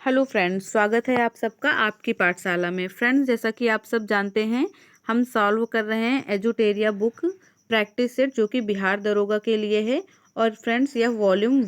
Hello friends, स्वागत है आप सबका आपकी पाठशाला में। फ्रेंड्स, जैसा कि आप सब जानते हैं, हम सॉल्व कर रहे हैं एजुटेरिया बुक प्रैक्टिस सेट, जो कि बिहार दरोगा के लिए है। और फ्रेंड्स, यह वॉल्यूम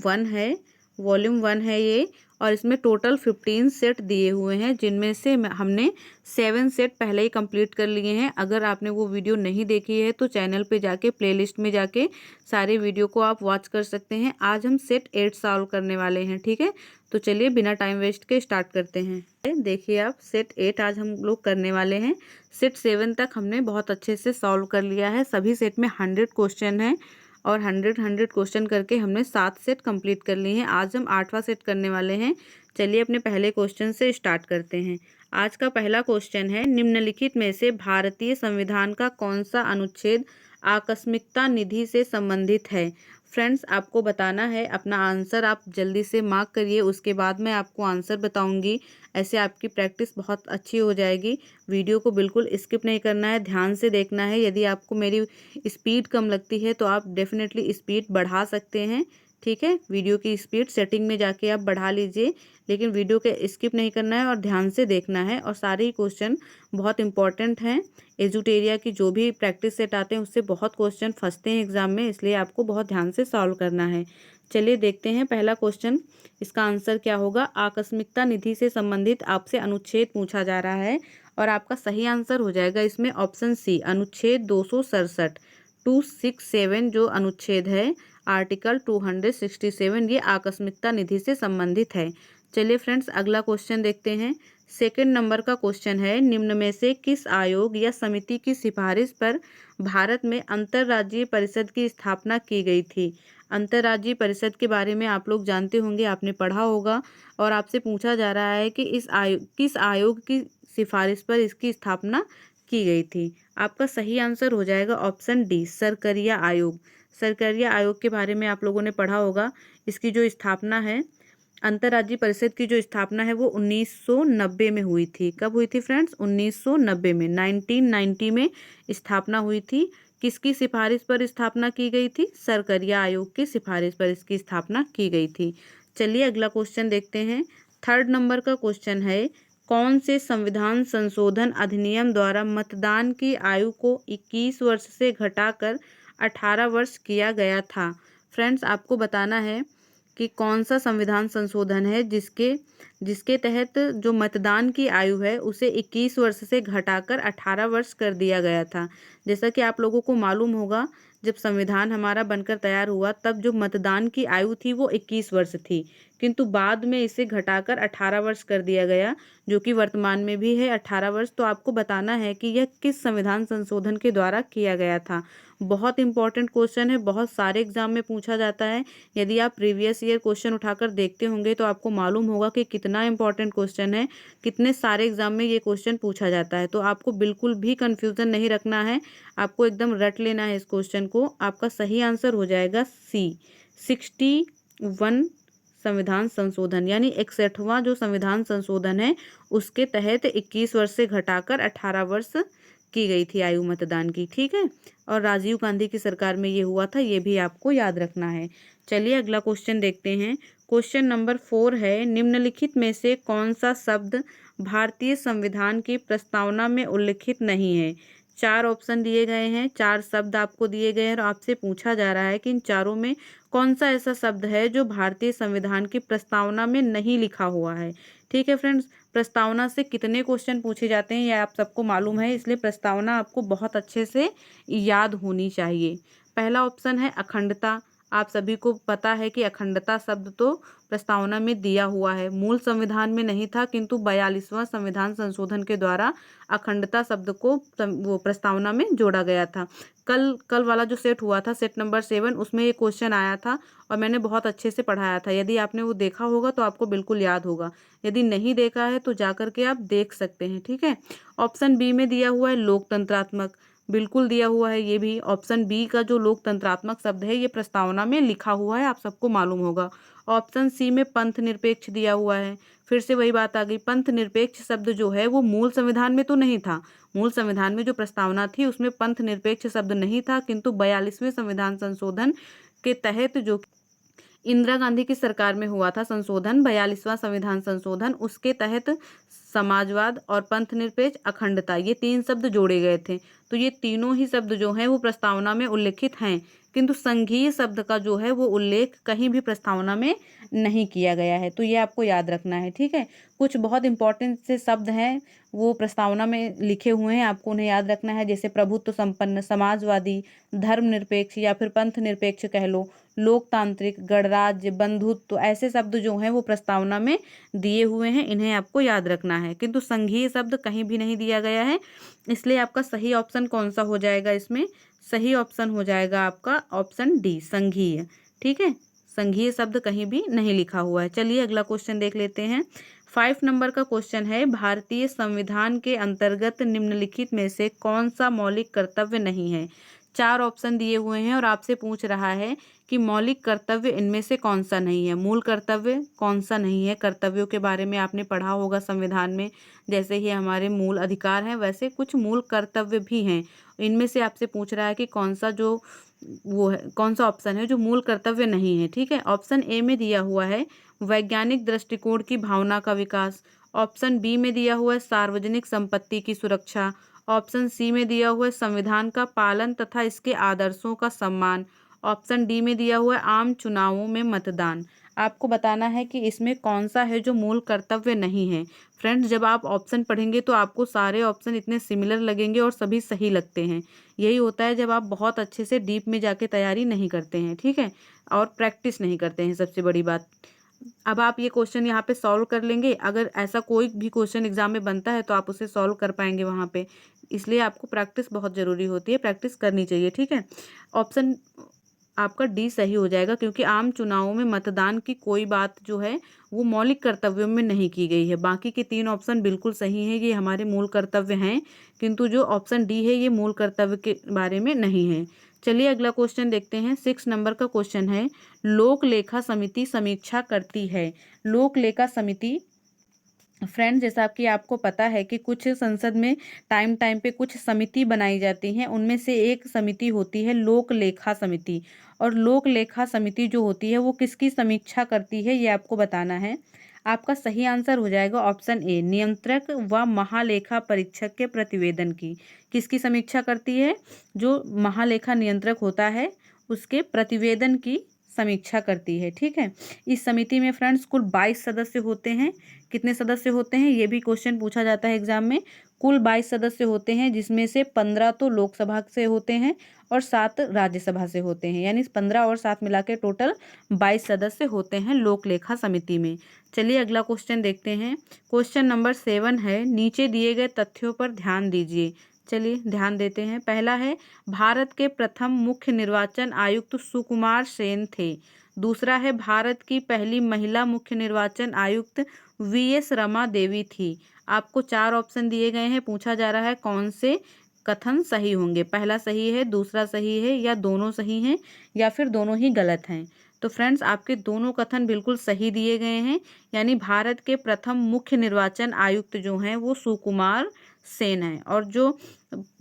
वन है ये। और इसमें टोटल 15 सेट दिए हुए हैं, जिनमें से हमने 7 सेट पहले ही कंप्लीट कर लिए हैं। अगर आपने वो वीडियो नहीं देखी है तो चैनल पे जाके प्लेलिस्ट में जाके सारे वीडियो को आप वॉच कर सकते हैं। आज हम सेट 8 सॉल्व करने वाले हैं, ठीक है। तो चलिए बिना टाइम वेस्ट के स्टार्ट करते हैं। देखिए आप, सेट 8 आज हम लोग करने वाले हैं। सेट 7 तक हमने बहुत अच्छे से सॉल्व कर लिया है। सभी सेट में 100 क्वेश्चन है और 100 क्वेश्चन करके हमने 7 सेट कंप्लीट कर लिए हैं। आज हम 8वां सेट करने वाले हैं। चलिए अपने पहले क्वेश्चन से स्टार्ट करते हैं। आज का पहला क्वेश्चन है, निम्नलिखित में से भारतीय संविधान का कौन सा अनुच्छेद आकस्मिकता निधि से संबंधित है। फ्रेंड्स, आपको बताना है अपना आंसर। आप जल्दी से मार्क करिए, उसके बाद मैं आपको आंसर बताऊंगी। ऐसे आपकी प्रैक्टिस बहुत अच्छी हो जाएगी। वीडियो को बिल्कुल स्किप नहीं करना है, ध्यान से देखना है। यदि आपको मेरी स्पीड कम लगती है तो आप डेफिनेटली स्पीड बढ़ा सकते हैं, ठीक है। वीडियो की स्पीड सेटिंग में जाके आप बढ़ा लीजिए, लेकिन वीडियो के स्किप नहीं करना है और ध्यान से देखना है। और सारे ही क्वेश्चन बहुत इंपॉर्टेंट हैं। एजुटेरिया की जो भी प्रैक्टिस सेट आते हैं उससे बहुत क्वेश्चन फंसते हैं एग्जाम में, इसलिए आपको बहुत ध्यान से सॉल्व करना है। चलिए देखते हैं पहला क्वेश्चन, इसका आंसर क्या होगा। आकस्मिकता निधि से संबंधित आपसे अनुच्छेद पूछा जा रहा है और आपका सही आंसर हो जाएगा इसमें ऑप्शन सी, अनुच्छेद 267। 267 जो अनुच्छेद है, आर्टिकल 267, ये आकस्मिकता निधि से संबंधित है। चलिए फ्रेंड्स, अगला क्वेश्चन देखते हैं। सेकंड नंबर का क्वेश्चन है, निम्न में से किस आयोग या समिति की सिफारिश पर भारत में अंतर्राज्यीय परिषद की स्थापना की गई थी। अंतर्राज्यीय परिषद के बारे में आप लोग जानते होंगे, आपने पढ़ा होगा। और आपसे पूछा जा रहा है कि किस आयोग की सिफारिश पर इसकी स्थापना की गई थी। आपका सही आंसर हो जाएगा ऑप्शन डी, सरकरिया आयोग। सरकरिया आयोग के बारे में आप लोगों ने पढ़ा होगा। इसकी जो स्थापना है, अंतर्राज्यीय परिषद की जो स्थापना है, वो 1990 में हुई थी। कब हुई थी फ्रेंड्स? 1990 में, 1990 में स्थापना हुई थी। किसकी सिफारिश पर स्थापना की गई थी? सरकरिया आयोग की सिफारिश पर इसकी स्थापना की गई थी। चलिए अगला क्वेश्चन देखते हैं। थर्ड नंबर का क्वेश्चन है, कौन से संविधान संशोधन अधिनियम द्वारा मतदान की आयु को 21 वर्ष से घटाकर 18 वर्ष किया गया था। फ्रेंड्स, आपको बताना है कि कौन सा संविधान संशोधन है जिसके जिसके तहत जो मतदान की आयु है उसे 21 वर्ष से घटाकर 18 वर्ष कर दिया गया था। जैसा कि आप लोगों को मालूम होगा, जब संविधान हमारा बनकर तैयार हुआ तब जो मतदान की आयु थी वो 21 वर्ष थी, किंतु बाद में इसे घटाकर 18 वर्ष कर दिया गया, जो कि वर्तमान में भी है 18 वर्ष। तो आपको बताना है कि यह किस संविधान संशोधन के द्वारा किया गया था। बहुत इंपॉर्टेंट क्वेश्चन है, बहुत सारे एग्जाम में पूछा जाता है। यदि आप प्रीवियस ईयर क्वेश्चन उठाकर देखते होंगे तो आपको मालूम होगा कि कितना इंपॉर्टेंट क्वेश्चन है, कितने सारे एग्जाम में ये क्वेश्चन पूछा जाता है। तो आपको बिल्कुल भी कंफ्यूजन नहीं रखना है, आपको एकदम रट लेना है इस क्वेश्चन को। आपका सही आंसर हो जाएगा सी, 61 संविधान संशोधन, यानी 61वां जो संविधान संशोधन है उसके तहत 21 वर्ष से घटाकर 18 वर्ष की गई थी आयु मतदान की, ठीक है। और राजीव गांधी की सरकार में ये हुआ था, ये भी आपको याद रखना है। चलिए अगला क्वेश्चन देखते हैं। क्वेश्चन नंबर 4 है, निम्नलिखित में से कौन सा शब्द भारतीय संविधान की प्रस्तावना में उल्लिखित नहीं है। 4 ऑप्शन दिए गए हैं, 4 शब्द आपको दिए गए हैं और आपसे पूछा जा रहा है कि इन चारों में कौन सा ऐसा शब्द है जो भारतीय संविधान की प्रस्तावना में नहीं लिखा हुआ है। ठीक है फ्रेंड्स, प्रस्तावना से कितने क्वेश्चन पूछे जाते हैं यह आप सबको मालूम है, इसलिए प्रस्तावना आपको बहुत अच्छे से याद होनी चाहिए। पहला ऑप्शन है अखंडता। आप सभी को पता है कि अखंडता शब्द तो प्रस्तावना में दिया हुआ है, मूल संविधान में नहीं था, किंतु 42वां संविधान संशोधन के द्वारा अखंडता शब्द को वो प्रस्तावना में जोड़ा गया था। कल वाला जो सेट हुआ था, सेट नंबर 7, उसमें ये क्वेश्चन आया था और मैंने बहुत अच्छे से पढ़ाया था। यदि आपने वो देखा होगा तो आपको बिल्कुल याद होगा, यदि नहीं देखा है तो जाकर के आप देख सकते हैं, ठीक है। ऑप्शन बी में दिया हुआ है लोकतंत्रात्मक, बिल्कुल दिया हुआ है ये भी। ऑप्शन बी का जो लोकतंत्रात्मक शब्द है ये प्रस्तावना में लिखा हुआ है, आप सबको मालूम होगा। ऑप्शन सी में पंथ निरपेक्ष दिया हुआ है। फिर से वही बात आ गई, पंथ निरपेक्ष शब्द जो है वो मूल संविधान में तो नहीं था। मूल संविधान में जो प्रस्तावना थी उसमें पंथ निरपेक्ष शब्द नहीं था, किंतु 42वें संविधान संशोधन के तहत जो इंदिरा गांधी की सरकार में हुआ था संशोधन, 42वां संविधान संशोधन। उसके तहत समाजवाद और पंथ निरपेक्ष अखंडता, ये 3 शब्द जोड़े गए थे। तो ये तीनों ही शब्द जो हैं वो प्रस्तावना में उल्लेखित हैं, किंतु संघीय शब्द का जो है वो उल्लेख कहीं भी प्रस्तावना में नहीं किया गया है। तो ये आपको याद रखना है, ठीक है। कुछ बहुत इंपॉर्टेंट से शब्द हैं वो प्रस्तावना में लिखे हुए हैं, आपको उन्हें याद रखना है, जैसे प्रभुत्व संपन्न, समाजवादी, धर्मनिरपेक्ष या फिर पंथ निरपेक्ष कह लो, लोकतांत्रिक, गणराज्य, बंधुत्व, ऐसे शब्द जो हैं वो प्रस्तावना में दिए हुए हैं, इन्हें आपको याद रखना है। किंतु संघीय शब्द कहीं भी नहीं दिया गया है, इसलिए आपका सही ऑप्शन कौन सा हो जाएगा इसमें? सही ऑप्शन हो जाएगा आपका ऑप्शन डी, संघीय। ठीक है, संघीय शब्द कहीं भी नहीं लिखा हुआ है। चलिए अगला क्वेश्चन देख लेते हैं। 5 नंबर का क्वेश्चन है, भारतीय संविधान के अंतर्गत निम्नलिखित में से कौन सा मौलिक कर्तव्य नहीं है? 4 ऑप्शन दिए हुए हैं और आपसे पूछ रहा है कि मौलिक कर्तव्य इनमें से कौन सा नहीं है। मूल कर्तव्य कौन सा नहीं है? कर्तव्यों के बारे में आपने पढ़ा होगा संविधान में, जैसे ही हमारे मूल अधिकार हैं वैसे कुछ मूल कर्तव्य भी हैं। इनमें से आपसे पूछ रहा है कि कौन सा जो वो है, कौन सा ऑप्शन है जो मूल कर्तव्य नहीं है। ठीक है, ऑप्शन ए में दिया हुआ है वैज्ञानिक दृष्टिकोण की भावना का विकास, ऑप्शन बी में दिया हुआ है सार्वजनिक संपत्ति की सुरक्षा, ऑप्शन सी में दिया हुआ है संविधान का पालन तथा इसके आदर्शों का सम्मान, ऑप्शन डी में दिया हुआ है आम चुनावों में मतदान। आपको बताना है कि इसमें कौन सा है जो मूल कर्तव्य नहीं है। फ्रेंड्स, जब आप ऑप्शन पढ़ेंगे तो आपको सारे ऑप्शन इतने सिमिलर लगेंगे और सभी सही लगते हैं। यही होता है जब आप बहुत अच्छे से डीप में जाके तैयारी नहीं करते हैं, ठीक है, और प्रैक्टिस नहीं करते हैं, सबसे बड़ी बात। अब आप ये क्वेश्चन यहाँ पे सॉल्व कर लेंगे। अगर ऐसा कोई भी क्वेश्चन एग्जाम में बनता है तो आप उसे सॉल्व कर पाएंगे वहाँ पे, इसलिए आपको प्रैक्टिस बहुत ज़रूरी होती है, प्रैक्टिस करनी चाहिए। ठीक है, ऑप्शन आपका डी सही हो जाएगा, क्योंकि आम चुनावों में मतदान की कोई बात जो है वो मौलिक कर्तव्यों में नहीं की गई है। बाकी के 3 ऑप्शन बिल्कुल सही हैं, ये हमारे मूल कर्तव्य हैं, किंतु जो ऑप्शन डी है ये मूल कर्तव्य के बारे में नहीं है। चलिए अगला क्वेश्चन देखते हैं। 6 नंबर का क्वेश्चन है, लोक लेखा समिति समीक्षा करती है। लोक लेखा समिति, फ्रेंड्स, जैसा कि आपको पता है कि कुछ संसद में टाइम टाइम पे कुछ समिति बनाई जाती हैं, उनमें से एक समिति होती है लोक लेखा समिति। और लोक लेखा समिति जो होती है वो किसकी समीक्षा करती है, ये आपको बताना है। आपका सही आंसर हो जाएगा ऑप्शन ए, नियंत्रक व महालेखा परीक्षक के प्रतिवेदन की। किसकी समीक्षा करती है? जो महालेखा नियंत्रक होता है उसके प्रतिवेदन की समीक्षा करती है। ठीक है, इस समिति में फ्रेंड्स कुल 22 सदस्य होते हैं। कितने सदस्य होते हैं ये भी क्वेश्चन पूछा जाता है एग्जाम में। कुल 22 सदस्य होते हैं, जिसमें से 15 तो लोकसभा से होते हैं और 7 राज्यसभा से होते हैं, यानी 15 और 7 मिला के टोटल 22 सदस्य होते हैं लोक लेखा समिति में। चलिए अगला क्वेश्चन देखते हैं। क्वेश्चन नंबर 7 है, नीचे दिए गए तथ्यों पर ध्यान दीजिए। चलिए ध्यान देते हैं। पहला है, भारत के प्रथम मुख्य निर्वाचन आयुक्त सुकुमार सेन थे। दूसरा है, भारत की पहली महिला मुख्य निर्वाचन आयुक्त वीएस रमा देवी थी। आपको 4 ऑप्शन दिए गए हैं, पूछा जा रहा है कौन से कथन सही होंगे। पहला सही है, दूसरा सही है, या दोनों सही हैं, या फिर दोनों ही गलत हैं। तो फ्रेंड्स, आपके दोनों कथन बिल्कुल सही दिए गए हैं, यानी भारत के प्रथम मुख्य निर्वाचन आयुक्त जो हैं वो सुकुमार सेन है, और जो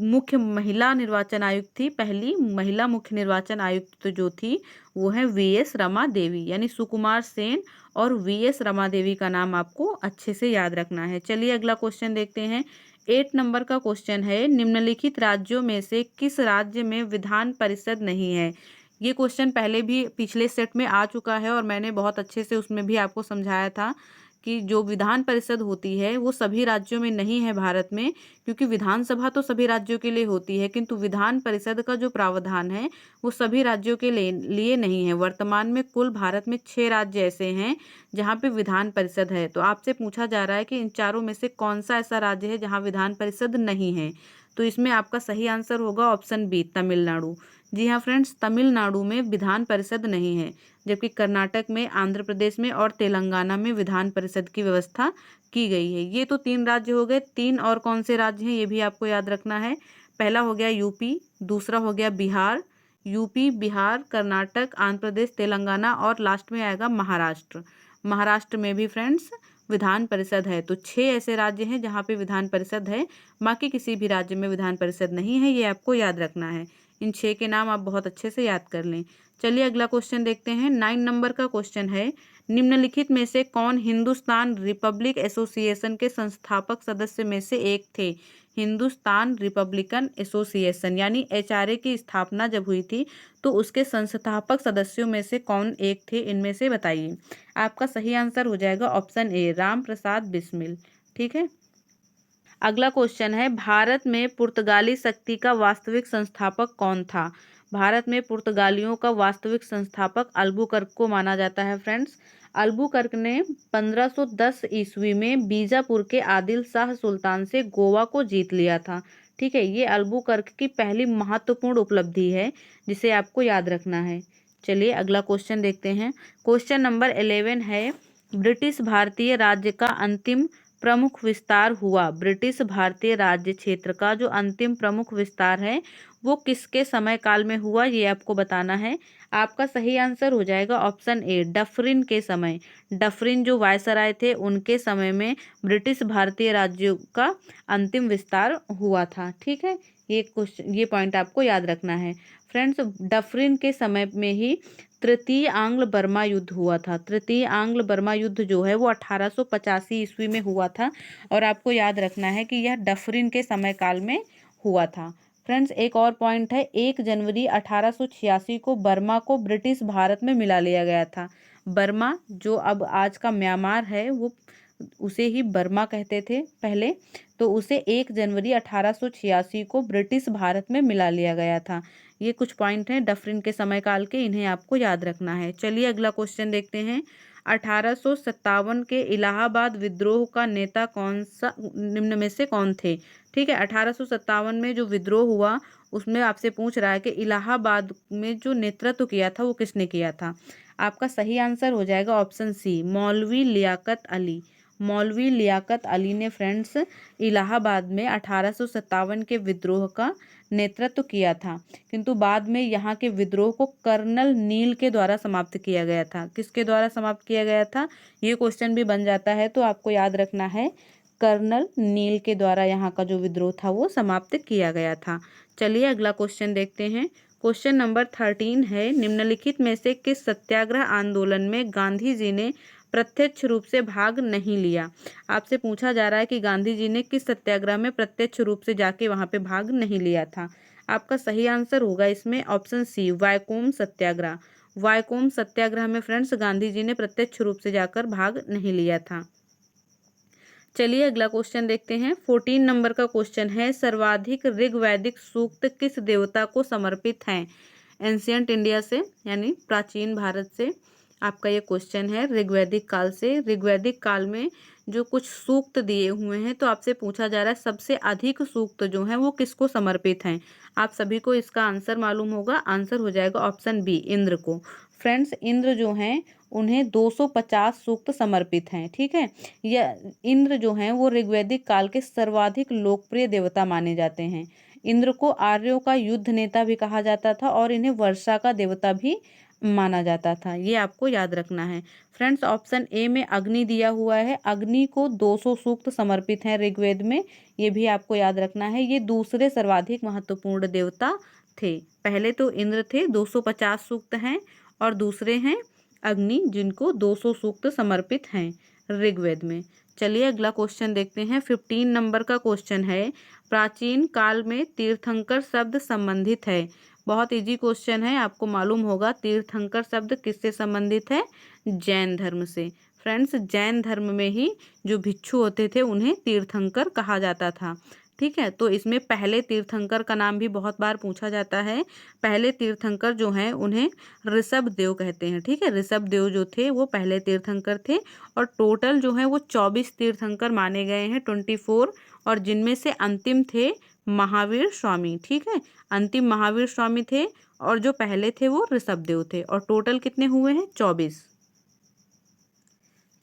मुख्य महिला निर्वाचन आयुक्त थी, पहली महिला मुख्य निर्वाचन आयुक्त जो थी वो है वीएस रमा देवी, यानी सुकुमार सेन और वीएस रमा देवी का नाम आपको अच्छे से याद रखना है। चलिए अगला क्वेश्चन देखते हैं। 8 नंबर का क्वेश्चन है, निम्नलिखित राज्यों में से किस राज्य में विधान परिषद नहीं है? ये क्वेश्चन पहले भी पिछले सेट में आ चुका है और मैंने बहुत अच्छे से उसमें भी आपको समझाया था कि जो विधान परिषद होती है वो सभी राज्यों में नहीं है भारत में, क्योंकि विधानसभा तो सभी राज्यों के लिए होती है, किंतु विधान परिषद का जो प्रावधान है वो सभी राज्यों के लिए नहीं है। वर्तमान में कुल भारत में 6 राज्य ऐसे हैं जहाँ पे विधान परिषद है। तो आपसे पूछा जा रहा है कि इन चारों में से कौन सा ऐसा राज्य है जहाँ विधान परिषद नहीं है। तो इसमें आपका सही आंसर होगा ऑप्शन बी, तमिलनाडु। जी हाँ फ्रेंड्स, तमिलनाडु में विधान परिषद नहीं है, जबकि कर्नाटक में, आंध्र प्रदेश में और तेलंगाना में विधान परिषद की व्यवस्था की गई है। ये तो 3 राज्य हो गए। 3 और कौन से राज्य हैं ये भी आपको याद रखना है। पहला हो गया यूपी, दूसरा हो गया बिहार, यूपी, बिहार, कर्नाटक, आंध्र प्रदेश, तेलंगाना, और लास्ट में आएगा महाराष्ट्र। महाराष्ट्र में भी फ्रेंड्स विधान परिषद है। तो 6 ऐसे राज्य हैं जहाँ पे विधान परिषद है, बाकी किसी भी राज्य में विधान परिषद नहीं है, ये आपको याद रखना है। इन 6 के नाम आप बहुत अच्छे से याद कर लें। चलिए अगला क्वेश्चन देखते हैं। 9 नंबर का क्वेश्चन है, निम्नलिखित में से कौन हिंदुस्तान रिपब्लिक एसोसिएशन के संस्थापक सदस्य में से एक थे। हिंदुस्तान रिपब्लिकन एसोसिएशन यानी HRA की स्थापना जब हुई थी तो उसके संस्थापक सदस्यों में से कौन एक थे, इनमें से बताइए। आपका सही आंसर हो जाएगा ऑप्शन ए, राम प्रसाद बिस्मिल। ठीक है। अगला क्वेश्चन है, भारत में पुर्तगाली शक्ति का वास्तविक संस्थापक कौन था। भारत में पुर्तगालियों का वास्तविक संस्थापक अल्बुकर्क को माना जाता है फ्रेंड्स। अल्बुकर्क ने 1510 ईस्वी में बीजापुर के आदिल शाह सुल्तान से गोवा को जीत लिया था। ठीक है, ये अल्बुकर्क की पहली महत्वपूर्ण उपलब्धि है जिसे आपको याद रखना है। चलिए अगला क्वेश्चन देखते हैं। क्वेश्चन नंबर 11 है, ब्रिटिश भारतीय राज्य का अंतिम प्रमुख विस्तार हुआ। ब्रिटिश भारतीय राज्य क्षेत्र का जो अंतिम प्रमुख विस्तार है वो किसके समय काल में हुआ, ये आपको बताना है। आपका सही आंसर हो जाएगा ऑप्शन ए, डफरिन के समय। डफरिन जो वायसराय थे उनके समय में ब्रिटिश भारतीय राज्यों का अंतिम विस्तार हुआ था। ठीक है, ये पॉइंट आपको याद रखना है फ्रेंड्स। डफरिन के समय में ही तृतीय आंग्ल बर्मा युद्ध हुआ था। तृतीय आंग्ल बर्मा युद्ध जो है वो 1885 ईस्वी में हुआ था और आपको याद रखना है कि यह डफरिन के समय काल में हुआ था। फ्रेंड्स एक और पॉइंट है, 1 जनवरी 1886 को बर्मा को ब्रिटिश भारत में मिला लिया गया था। बर्मा जो अब आज का म्यांमार है वो उसे ही बर्मा कहते थे पहले, तो उसे 1 जनवरी 1886 को ब्रिटिश भारत में मिला लिया गया था। ये कुछ पॉइंट हैं डफरिन के समय काल के, इन्हें आपको याद रखना है। चलिए अगला क्वेश्चन देखते हैं। 1857 के इलाहाबाद विद्रोह का नेता कौन सा, निम्न में से कौन थे। ठीक है, 1857 में जो विद्रोह हुआ उसमें आपसे पूछ रहा है कि इलाहाबाद में जो नेतृत्व किया था वो किसने किया था। आपका सही आंसर हो जाएगा ऑप्शन सी, मौलवी लियाकत अली। मौलवी लियाकत अली ने फ्रेंड्स इलाहाबाद में 1857 के विद्रोह का नेतृत्व किया था, किंतु बाद में यहाँ के विद्रोह को कर्नल नील के द्वारा समाप्त किया गया था। किसके द्वारा समाप्त किया गया था, ये क्वेश्चन भी बन जाता है तो आपको याद रखना है, कर्नल नील के द्वारा यहाँ का जो विद्रोह था वो समाप्त किया गया था। चलिए अगला क्वेश्चन देखते हैं। क्वेश्चन नंबर 13 है, निम्नलिखित में से किस सत्याग्रह आंदोलन में गांधी जी ने प्रत्यक्ष रूप से भाग नहीं लिया। आपसे पूछा जा रहा है कि गांधी जी ने किस सत्याग्रह में प्रत्यक्ष रूप से जाके वहां पे भाग नहीं लिया था। आपका सही आंसर होगा इसमें ऑप्शन सी, वायकोम सत्याग्रह। वायकोम सत्याग्रह में फ्रेंड्स गांधी जी ने प्रत्यक्ष रूप से जाकर भाग नहीं लिया था। चलिए अगला क्वेश्चन देखते हैं। 14 नंबर का क्वेश्चन है, सर्वाधिक ऋग्वैदिक सूक्त किस देवता को समर्पित हैं। एंशियंट इंडिया से यानी प्राचीन भारत से आपका ये क्वेश्चन है, ऋग्वैदिक काल से। ऋग्वैदिक काल में जो कुछ सूक्त दिए हुए हैं तो आपसे पूछा जा रहा है सबसे अधिक सूक्त जो हैं वो किसको समर्पित हैं। आप सभी को इसका आंसर मालूम होगा, आंसर हो जाएगा ऑप्शन बी, इंद्र को। फ्रेंड्स इंद्र जो हैं उन्हें 250 सूक्त समर्पित हैं। ठीक है, यह इंद्र जो हैं वो ऋग्वैदिक काल के सर्वाधिक लोकप्रिय देवता माने जाते हैं। इंद्र को आर्यों का युद्ध नेता भी कहा जाता था और इन्हें वर्षा का देवता भी माना जाता था, ये आपको याद रखना है। फ्रेंड्स ऑप्शन ए में अग्नि दिया हुआ है, अग्नि को 200 सूक्त समर्पित हैं ऋग्वेद में, ये भी आपको याद रखना है। ये दूसरे सर्वाधिक महत्वपूर्ण देवता थे। पहले तो इंद्र थे 250 सूक्त हैं और दूसरे हैं अग्नि जिनको 200 सूक्त समर्पित हैं ऋग्वेद में। चलिए अगला क्वेश्चन देखते हैं। 15 नंबर का क्वेश्चन है, प्राचीन काल में तीर्थंकर शब्द संबंधित है। बहुत इजी क्वेश्चन है, आपको मालूम होगा तीर्थंकर शब्द किससे संबंधित है, जैन धर्म से। फ्रेंड्स जैन धर्म में ही जो भिक्षु होते थे उन्हें तीर्थंकर कहा जाता था। ठीक है, तो इसमें पहले तीर्थंकर का नाम भी बहुत बार पूछा जाता है। पहले तीर्थंकर जो हैं उन्हें ऋषभ देव कहते हैं। ठीक है, ऋषभ देव जो थे वो पहले तीर्थंकर थे और टोटल जो है वो 24 तीर्थंकर माने गए हैं, 24, और जिनमें से अंतिम थे महावीर स्वामी। ठीक है, अंतिम महावीर स्वामी थे और जो पहले थे वो ऋषभ देव थे, और टोटल कितने हुए हैं, 24।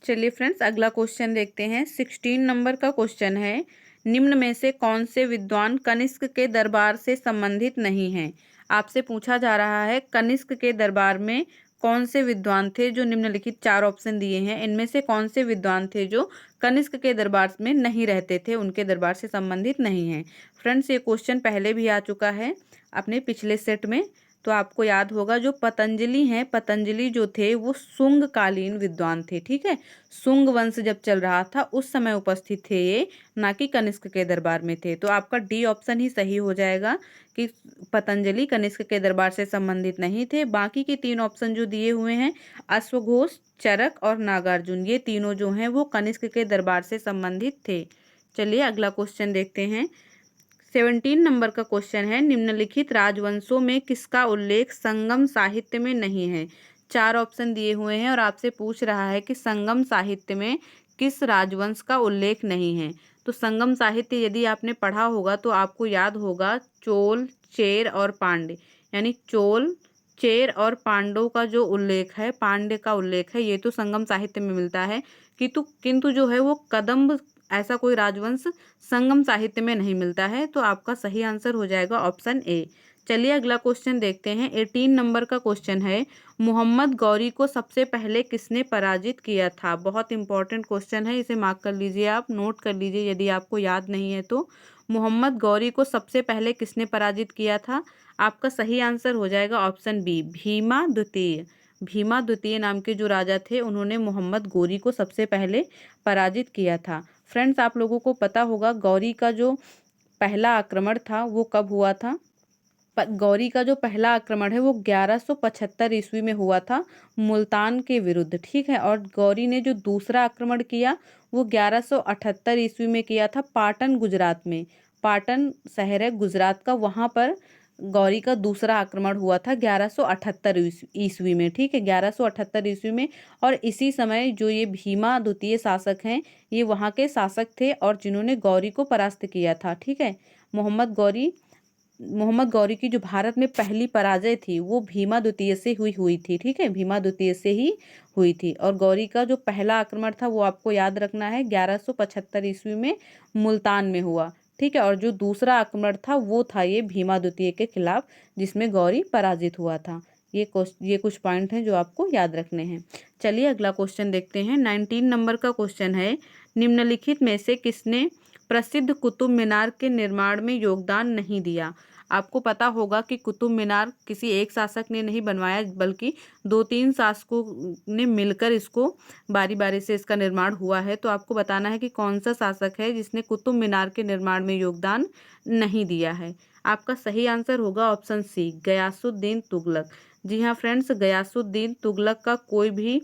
चलिए फ्रेंड्स अगला क्वेश्चन देखते हैं। 16 नंबर का क्वेश्चन है, निम्न में से कौन से विद्वान कनिष्क के दरबार से संबंधित नहीं हैं। आपसे पूछा जा रहा है कनिष्क के दरबार में कौन से विद्वान थे, जो निम्नलिखित 4 ऑप्शन दिए हैं इनमें से कौन से विद्वान थे जो कनिष्क के दरबार में नहीं रहते थे, उनके दरबार से संबंधित नहीं हैं। फ्रेंड्स ये क्वेश्चन पहले भी आ चुका है अपने पिछले सेट में, तो आपको याद होगा जो पतंजलि हैं, पतंजलि जो थे वो शुंग कालीन विद्वान थे। ठीक है, शुंग वंश जब चल रहा था उस समय उपस्थित थे ये, ना कि कनिष्क के दरबार में थे। तो आपका डी ऑप्शन ही सही हो जाएगा कि पतंजलि कनिष्क के दरबार से संबंधित नहीं थे। बाकी के 3 ऑप्शन जो दिए हुए हैं, अश्वघोष, चरक और नागार्जुन, ये तीनों जो हैं वो कनिष्क के दरबार से संबंधित थे। चलिए अगला क्वेश्चन देखते हैं। 17 नंबर का क्वेश्चन है, निम्नलिखित राजवंशों में किसका उल्लेख संगम साहित्य में नहीं है। 4 ऑप्शन दिए हुए हैं और आपसे पूछ रहा है कि संगम साहित्य में किस राजवंश का उल्लेख नहीं है। तो संगम साहित्य यदि आपने पढ़ा होगा तो आपको याद होगा चोल, चेर और पांड्य, यानी चोल, चेर और पांडव का जो उल्लेख है, पांड्य का उल्लेख है, ये तो संगम साहित्य में मिलता है किंतु जो है वो कदम्ब, ऐसा कोई राजवंश संगम साहित्य में नहीं मिलता है। तो आपका सही आंसर हो जाएगा ऑप्शन ए। चलिए अगला क्वेश्चन देखते हैं। 18 नंबर का क्वेश्चन है, मोहम्मद गौरी को सबसे पहले किसने पराजित किया था। बहुत इंपॉर्टेंट क्वेश्चन है, इसे मार्क कर लीजिए, आप नोट कर लीजिए यदि आपको याद नहीं है तो। मोहम्मद गौरी को सबसे पहले किसने पराजित किया था। आपका सही आंसर हो जाएगा ऑप्शन बी, भीमा द्वितीय। भीमा द्वितीय नाम के जो राजा थे उन्होंने मोहम्मद गौरी को सबसे पहले पराजित किया था। फ्रेंड्स, आप लोगों को पता होगा गौरी का जो पहला आक्रमण था वो कब हुआ था। गौरी का जो पहला आक्रमण है वो 1175 ईस्वी में हुआ था मुल्तान के विरुद्ध। ठीक है, और गौरी ने जो दूसरा आक्रमण किया वो 1178 ईस्वी में किया था पाटन, गुजरात में। पाटन शहर है गुजरात का, वहाँ पर गौरी का दूसरा आक्रमण हुआ था 1178 ईस्वी में। ठीक है, 1178 ईस्वी में। और इसी समय जो ये भीमा द्वितीय शासक हैं, ये वहाँ के शासक थे और जिन्होंने गौरी को परास्त किया था। ठीक है, मोहम्मद गौरी की जो भारत में पहली पराजय थी वो भीमा द्वितीय से हुई थी। ठीक है, भीमा द्वितीय से ही हुई थी। और गौरी का जो पहला आक्रमण था वो आपको याद रखना है 1175 ईस्वी में मुल्तान में हुआ। ठीक है, और जो दूसरा आक्रमण था वो था ये भीमा द्वितीय के खिलाफ, जिसमें गौरी पराजित हुआ था। ये कुछ पॉइंट हैं जो आपको याद रखने हैं। चलिए अगला क्वेश्चन देखते हैं। 19 नंबर का क्वेश्चन है, निम्नलिखित में से किसने प्रसिद्ध कुतुब मीनार के निर्माण में योगदान नहीं दिया। आपको पता होगा कि कुतुब मीनार किसी एक शासक ने नहीं बनवाया, बल्कि 2-3 शासकों ने मिलकर इसको बारी बारी से इसका निर्माण हुआ है। तो आपको बताना है कि कौन सा शासक है जिसने कुतुब मीनार के निर्माण में योगदान नहीं दिया है। आपका सही आंसर होगा ऑप्शन सी, गयासुद्दीन तुगलक। जी हाँ फ्रेंड्स, गयासुद्दीन तुगलक का कोई भी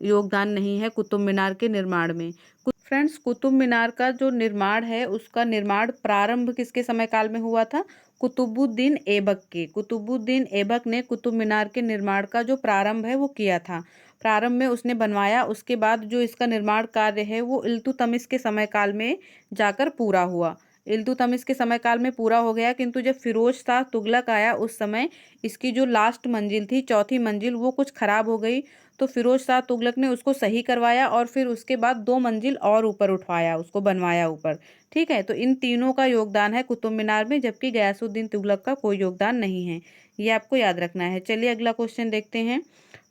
योगदान नहीं है कुतुब मीनार के निर्माण में। फ्रेंड्स, कुतुब मीनार का जो निर्माण है उसका निर्माण प्रारंभ किसके समय काल में हुआ था। कुतुबुद्दीन ऐबक के। कुतुबुद्दीन ऐबक ने कुतुब मीनार के निर्माण का जो प्रारंभ है वो किया था। प्रारंभ में उसने बनवाया, उसके बाद जो इसका निर्माण कार्य है वो इल्तुतमिश के समय काल में जाकर पूरा हुआ। इल्तुतमिश के समय काल में पूरा हो गया, किंतु जब फिरोज शाह तुगलक आया उस समय इसकी जो लास्ट मंजिल थी, चौथी मंजिल, वो कुछ खराब हो गई। तो फिरोज शाह तुगलक ने उसको सही करवाया और फिर उसके बाद 2 मंजिल और ऊपर उठवाया, उसको बनवाया ऊपर। ठीक है, तो इन तीनों का योगदान है कुतुब मीनार में, जबकि गयासुद्दीन तुगलक का कोई योगदान नहीं है। ये आपको याद रखना है। चलिए अगला क्वेश्चन देखते हैं।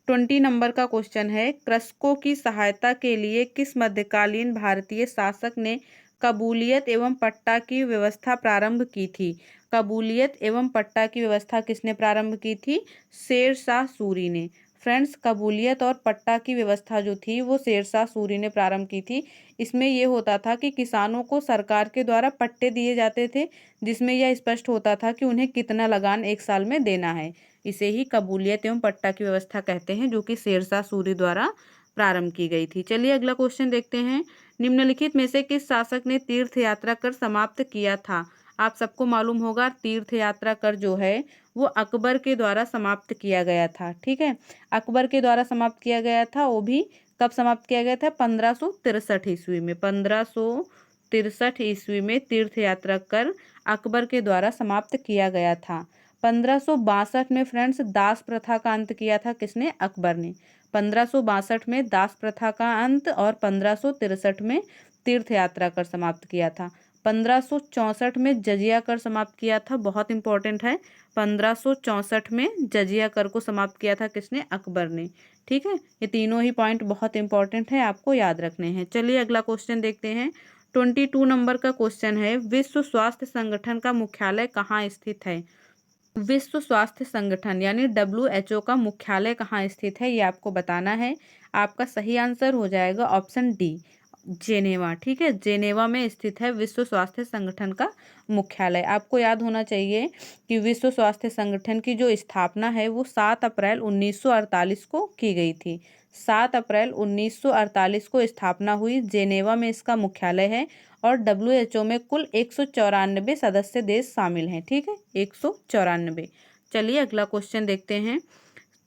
20 नंबर का क्वेश्चन है, कृषकों की सहायता के लिए किस मध्यकालीन भारतीय शासक ने कबूलियत एवं पट्टा की व्यवस्था प्रारंभ की थी। कबूलियत एवं पट्टा की व्यवस्था किसने प्रारंभ की थी। शेर शाह सूरी ने। फ्रेंड्स, कबूलियत और पट्टा की व्यवस्था जो थी वो शेर शाह सूरी ने प्रारंभ की थी। इसमें यह होता था कि किसानों को सरकार के द्वारा पट्टे दिए जाते थे, जिसमें यह स्पष्ट होता था कि उन्हें कितना लगान एक साल में देना है। इसे ही कबूलियत एवं पट्टा की व्यवस्था कहते हैं, जो कि शेर शाह सूरी द्वारा प्रारंभ की गई थी। चलिए अगला क्वेश्चन देखते हैं। निम्नलिखित में से किस शासक ने तीर्थ यात्रा कर समाप्त किया था। आप सबको मालूम होगा तीर्थ यात्रा कर जो है वो अकबर के द्वारा समाप्त किया गया था। ठीक है, अकबर के द्वारा समाप्त किया गया था। वो भी कब समाप्त किया गया था, 1563 ईस्वी में। 1563 ईस्वी में तीर्थ यात्रा कर अकबर के द्वारा समाप्त किया गया था। 1562 में फ्रेंड्स दास प्रथा का अंत किया था किसने, अकबर ने। 1562 में दास प्रथा का अंत और 1563 में तीर्थ यात्रा कर समाप्त किया था। 1564 में जजिया कर समाप्त किया था, बहुत इंपॉर्टेंट है। 1564 में जजिया कर को समाप्त किया था किसने, अकबर ने। ठीक है, ये तीनों ही पॉइंट बहुत इंपॉर्टेंट है, आपको याद रखने हैं। चलिए अगला क्वेश्चन देखते हैं। 22 नंबर का क्वेश्चन है, विश्व स्वास्थ्य संगठन का मुख्यालय कहाँ स्थित है। विश्व स्वास्थ्य संगठन यानी WHO का मुख्यालय कहाँ स्थित है, ये आपको बताना है। आपका सही आंसर हो जाएगा ऑप्शन डी, जेनेवा। ठीक है, जेनेवा में स्थित है विश्व स्वास्थ्य संगठन का मुख्यालय। आपको याद होना चाहिए कि विश्व स्वास्थ्य संगठन की जो स्थापना है वो 7 अप्रैल 1948 को की गई थी। 7 अप्रैल 1948 को स्थापना हुई। जेनेवा में इसका मुख्यालय है और WHO में कुल 194 सदस्य देश शामिल हैं। ठीक है, 194। चलिए अगला क्वेश्चन देखते हैं।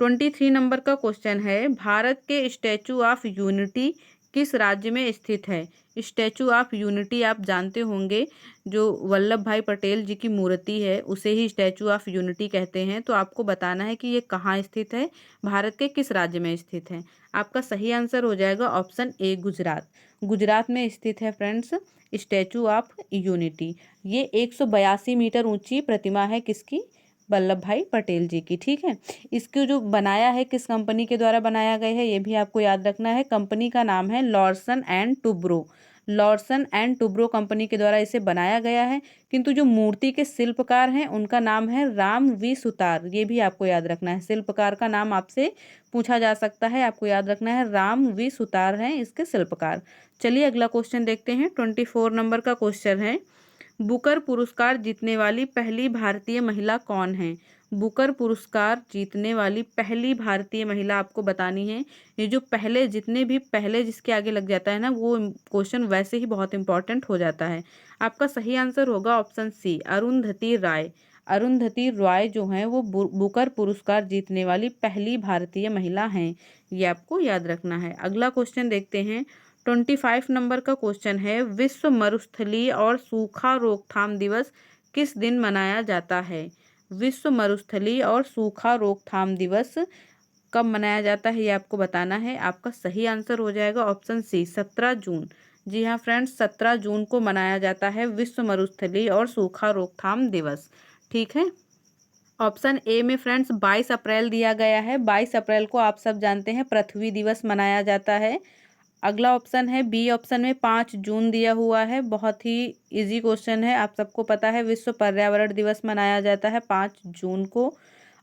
23 नंबर का क्वेश्चन है, भारत के स्टैचू ऑफ यूनिटी किस राज्य में स्थित है। स्टैचू ऑफ यूनिटी आप जानते होंगे, जो वल्लभ भाई पटेल जी की मूर्ति है उसे ही स्टैचू ऑफ यूनिटी कहते हैं। तो आपको बताना है कि ये कहाँ स्थित है, भारत के किस राज्य में स्थित है। आपका सही आंसर हो जाएगा ऑप्शन ए, गुजरात। गुजरात में स्थित है फ्रेंड्स स्टैचू ऑफ यूनिटी। ये 182 मीटर ऊंची प्रतिमा है, किसकी, वल्लभ भाई पटेल जी की। ठीक है, इसको जो बनाया है किस कंपनी के द्वारा बनाया गया है ये भी आपको याद रखना है। कंपनी का नाम है Larsen and Toubro. Larsen and Toubro company के द्वारा इसे बनाया गया है। किंतु जो मूर्ति के शिल्पकार हैं उनका नाम है राम वी सुतार। ये भी आपको याद रखना है, शिल्पकार का नाम आपसे पूछा जा सकता है, आपको याद रखना है राम वी सुतार हैं इसके शिल्पकार। चलिए अगला क्वेश्चन देखते हैं। 24 नंबर का क्वेश्चन है, बुकर पुरस्कार जीतने वाली पहली भारतीय महिला कौन है। बुकर पुरस्कार जीतने वाली पहली भारतीय महिला आपको बतानी है। ये जो पहले, जितने भी पहले जिसके आगे लग जाता है ना, वो क्वेश्चन वैसे ही बहुत इंपॉर्टेंट हो जाता है। आपका सही आंसर होगा ऑप्शन सी, अरुंधति राय। अरुंधति रॉय जो हैं वो बुकर पुरस्कार जीतने वाली पहली भारतीय महिला हैं, ये आपको याद रखना है। अगला क्वेश्चन देखते हैं। 25 नंबर का क्वेश्चन है, विश्व मरुस्थलीय और सूखा रोकथाम दिवस किस दिन मनाया जाता है। विश्व मरुस्थलीय और सूखा रोकथाम दिवस कब मनाया जाता है ये आपको बताना है। आपका सही आंसर हो जाएगा ऑप्शन सी, 17 जून। जी हाँ फ्रेंड्स, 17 जून को मनाया जाता है विश्व मरुस्थलीय और सूखा रोकथाम दिवस। ठीक है, ऑप्शन ए में फ्रेंड्स 22 अप्रैल दिया गया है। 22 अप्रैल को आप सब जानते हैं पृथ्वी दिवस मनाया जाता है। अगला ऑप्शन है बी ऑप्शन में 5 जून दिया हुआ है। बहुत ही इजी क्वेश्चन है, आप सबको पता है विश्व पर्यावरण दिवस मनाया जाता है 5 जून को।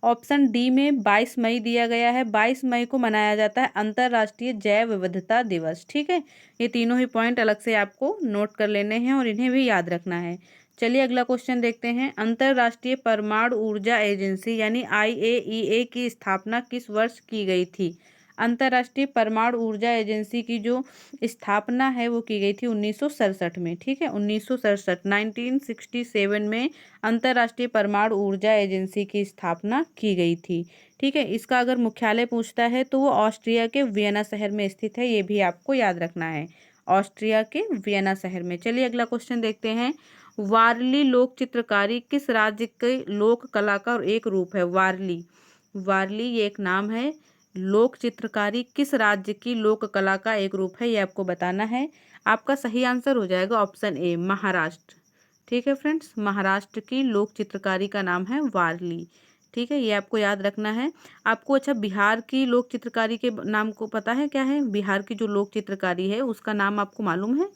ऑप्शन डी में 22 मई दिया गया है। 22 मई को मनाया जाता है अंतर्राष्ट्रीय जैव विविधता दिवस। ठीक है, ये तीनों ही पॉइंट अलग से आपको नोट कर लेने हैं और इन्हें भी याद रखना है। चलिए अगला क्वेश्चन देखते हैं। अंतर्राष्ट्रीय परमाणु ऊर्जा एजेंसी यानी IAEA की स्थापना किस वर्ष की गई थी। अंतर्राष्ट्रीय परमाणु ऊर्जा एजेंसी की जो स्थापना है वो की गई थी 1967 में। ठीक है, 1967 1967 में अंतर्राष्ट्रीय परमाणु ऊर्जा एजेंसी की स्थापना की गई थी। ठीक है, इसका अगर मुख्यालय पूछता है तो वो ऑस्ट्रिया के वियना शहर में स्थित है, ये भी आपको याद रखना है, ऑस्ट्रिया के वियना शहर में। चलिए अगला क्वेश्चन देखते हैं। वारली लोक चित्रकारी किस राज्य के लोक कला का एक रूप है। वारली, वारली ये एक नाम है। लोक चित्रकारी किस राज्य की लोक कला का एक रूप है, ये आपको बताना है। आपका सही आंसर हो जाएगा ऑप्शन ए, महाराष्ट्र। ठीक है फ्रेंड्स, महाराष्ट्र की लोक चित्रकारी का नाम है वारली। ठीक है, ये आपको याद रखना है। आपको अच्छा बिहार की लोक चित्रकारी के नाम को पता है क्या है। बिहार की जो लोक चित्रकारी है उसका नाम आपको मालूम है,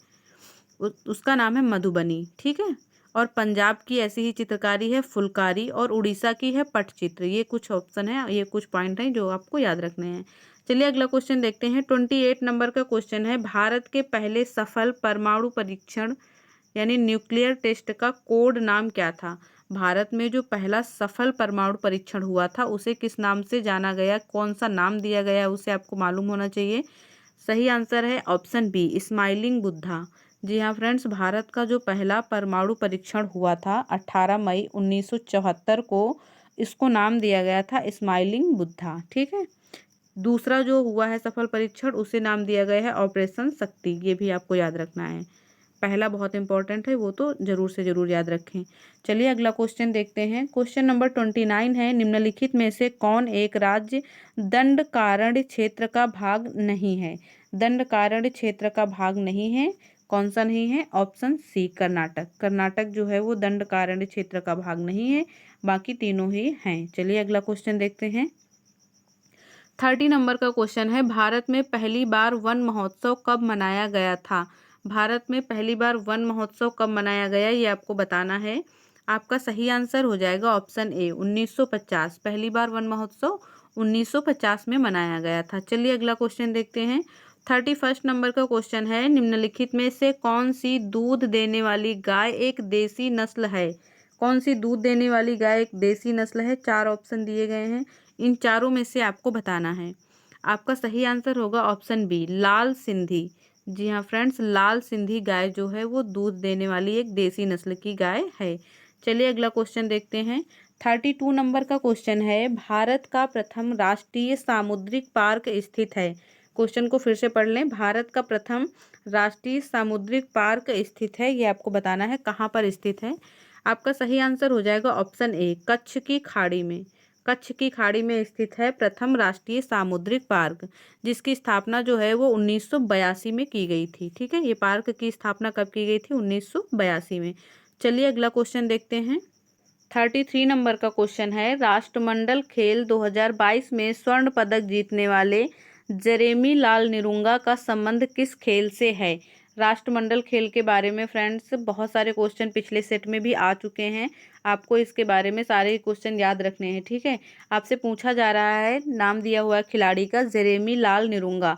उसका नाम है मधुबनी। ठीक है, और पंजाब की ऐसी ही चित्रकारी है फुलकारी, और उड़ीसा की है पटचित्र। ये कुछ ऑप्शन है, ये कुछ पॉइंट हैं जो आपको याद रखने हैं। चलिए अगला क्वेश्चन देखते हैं। 28 नंबर का क्वेश्चन है, भारत के पहले सफल परमाणु परीक्षण यानी न्यूक्लियर टेस्ट का कोड नाम क्या था। भारत में जो पहला सफल परमाणु परीक्षण हुआ था उसे किस नाम से जाना गया, कौन सा नाम दिया गया उसे आपको मालूम होना चाहिए। सही आंसर है ऑप्शन बी, स्माइलिंग बुद्धा। जी हाँ फ्रेंड्स, भारत का जो पहला परमाणु परीक्षण हुआ था 18 मई 1974 को, इसको नाम दिया गया था स्माइलिंग बुद्धा। ठीक है, दूसरा जो हुआ है सफल परीक्षण उसे नाम दिया गया है ऑपरेशन शक्ति, ये भी आपको याद रखना है। पहला बहुत इंपॉर्टेंट है, वो तो जरूर से जरूर याद रखें। चलिए अगला क्वेश्चन देखते हैं। क्वेश्चन नंबर 29 है, निम्नलिखित में से कौन एक राज्य दंडकारण्य क्षेत्र का भाग नहीं है। दंडकारण्य क्षेत्र का भाग नहीं है, कौन सा नहीं है। Option C, Karnataka. कर्नाटक जो है वो दंडकारण्य क्षेत्र का भाग नहीं है, बाकी तीनों ही हैं। चलिए अगला क्वेश्चन देखते हैं। 30 नंबर का क्वेश्चन है, भारत में पहली बार वन महोत्सव कब मनाया गया था। भारत में पहली बार वन महोत्सव कब मनाया गया ये आपको बताना है। आपका सही आंसर हो जाएगा ऑप्शन ए 1950। पहली बार वन महोत्सव 1950 में मनाया गया था। चलिए अगला क्वेश्चन देखते हैं। 31 नंबर का क्वेश्चन है, निम्नलिखित में से कौन सी दूध देने वाली गाय एक देसी नस्ल है? कौन सी दूध देने वाली गाय एक देसी नस्ल है? 4 ऑप्शन दिए गए हैं, इन चारों में से आपको बताना है। आपका सही आंसर होगा ऑप्शन बी लाल सिंधी। जी हाँ फ्रेंड्स, लाल सिंधी गाय जो है वो दूध देने वाली एक देसी नस्ल की गाय है। चलिए अगला क्वेश्चन देखते हैं। 32 नंबर का क्वेश्चन है, भारत का प्रथम राष्ट्रीय सामुद्रिक पार्क स्थित है। क्वेश्चन को फिर से पढ़ लें। भारत का प्रथम राष्ट्रीय सामुद्रिक पार्क स्थित है, ये आपको बताना है कहाँ पर स्थित है। आपका सही आंसर हो जाएगा ऑप्शन ए कच्छ की खाड़ी में। कच्छ की खाड़ी में स्थित है प्रथम राष्ट्रीय सामुद्रिक पार्क, जिसकी स्थापना जो है वो 1982 में की गई थी। ठीक है, ये पार्क की स्थापना कब की गई थी? 1982 में। चलिए अगला क्वेश्चन देखते हैं। 33 नंबर का क्वेश्चन है, राष्ट्रमंडल खेल 2022 में स्वर्ण पदक जीतने वाले जेरेमी लाल निरुंगा का संबंध किस खेल से है? राष्ट्रमंडल खेल के बारे में फ्रेंड्स बहुत सारे क्वेश्चन पिछले सेट में भी आ चुके हैं, आपको इसके बारे में सारे क्वेश्चन याद रखने हैं। ठीक है, आपसे पूछा जा रहा है, नाम दिया हुआ है खिलाड़ी का जेरेमी लाल निरुंगा।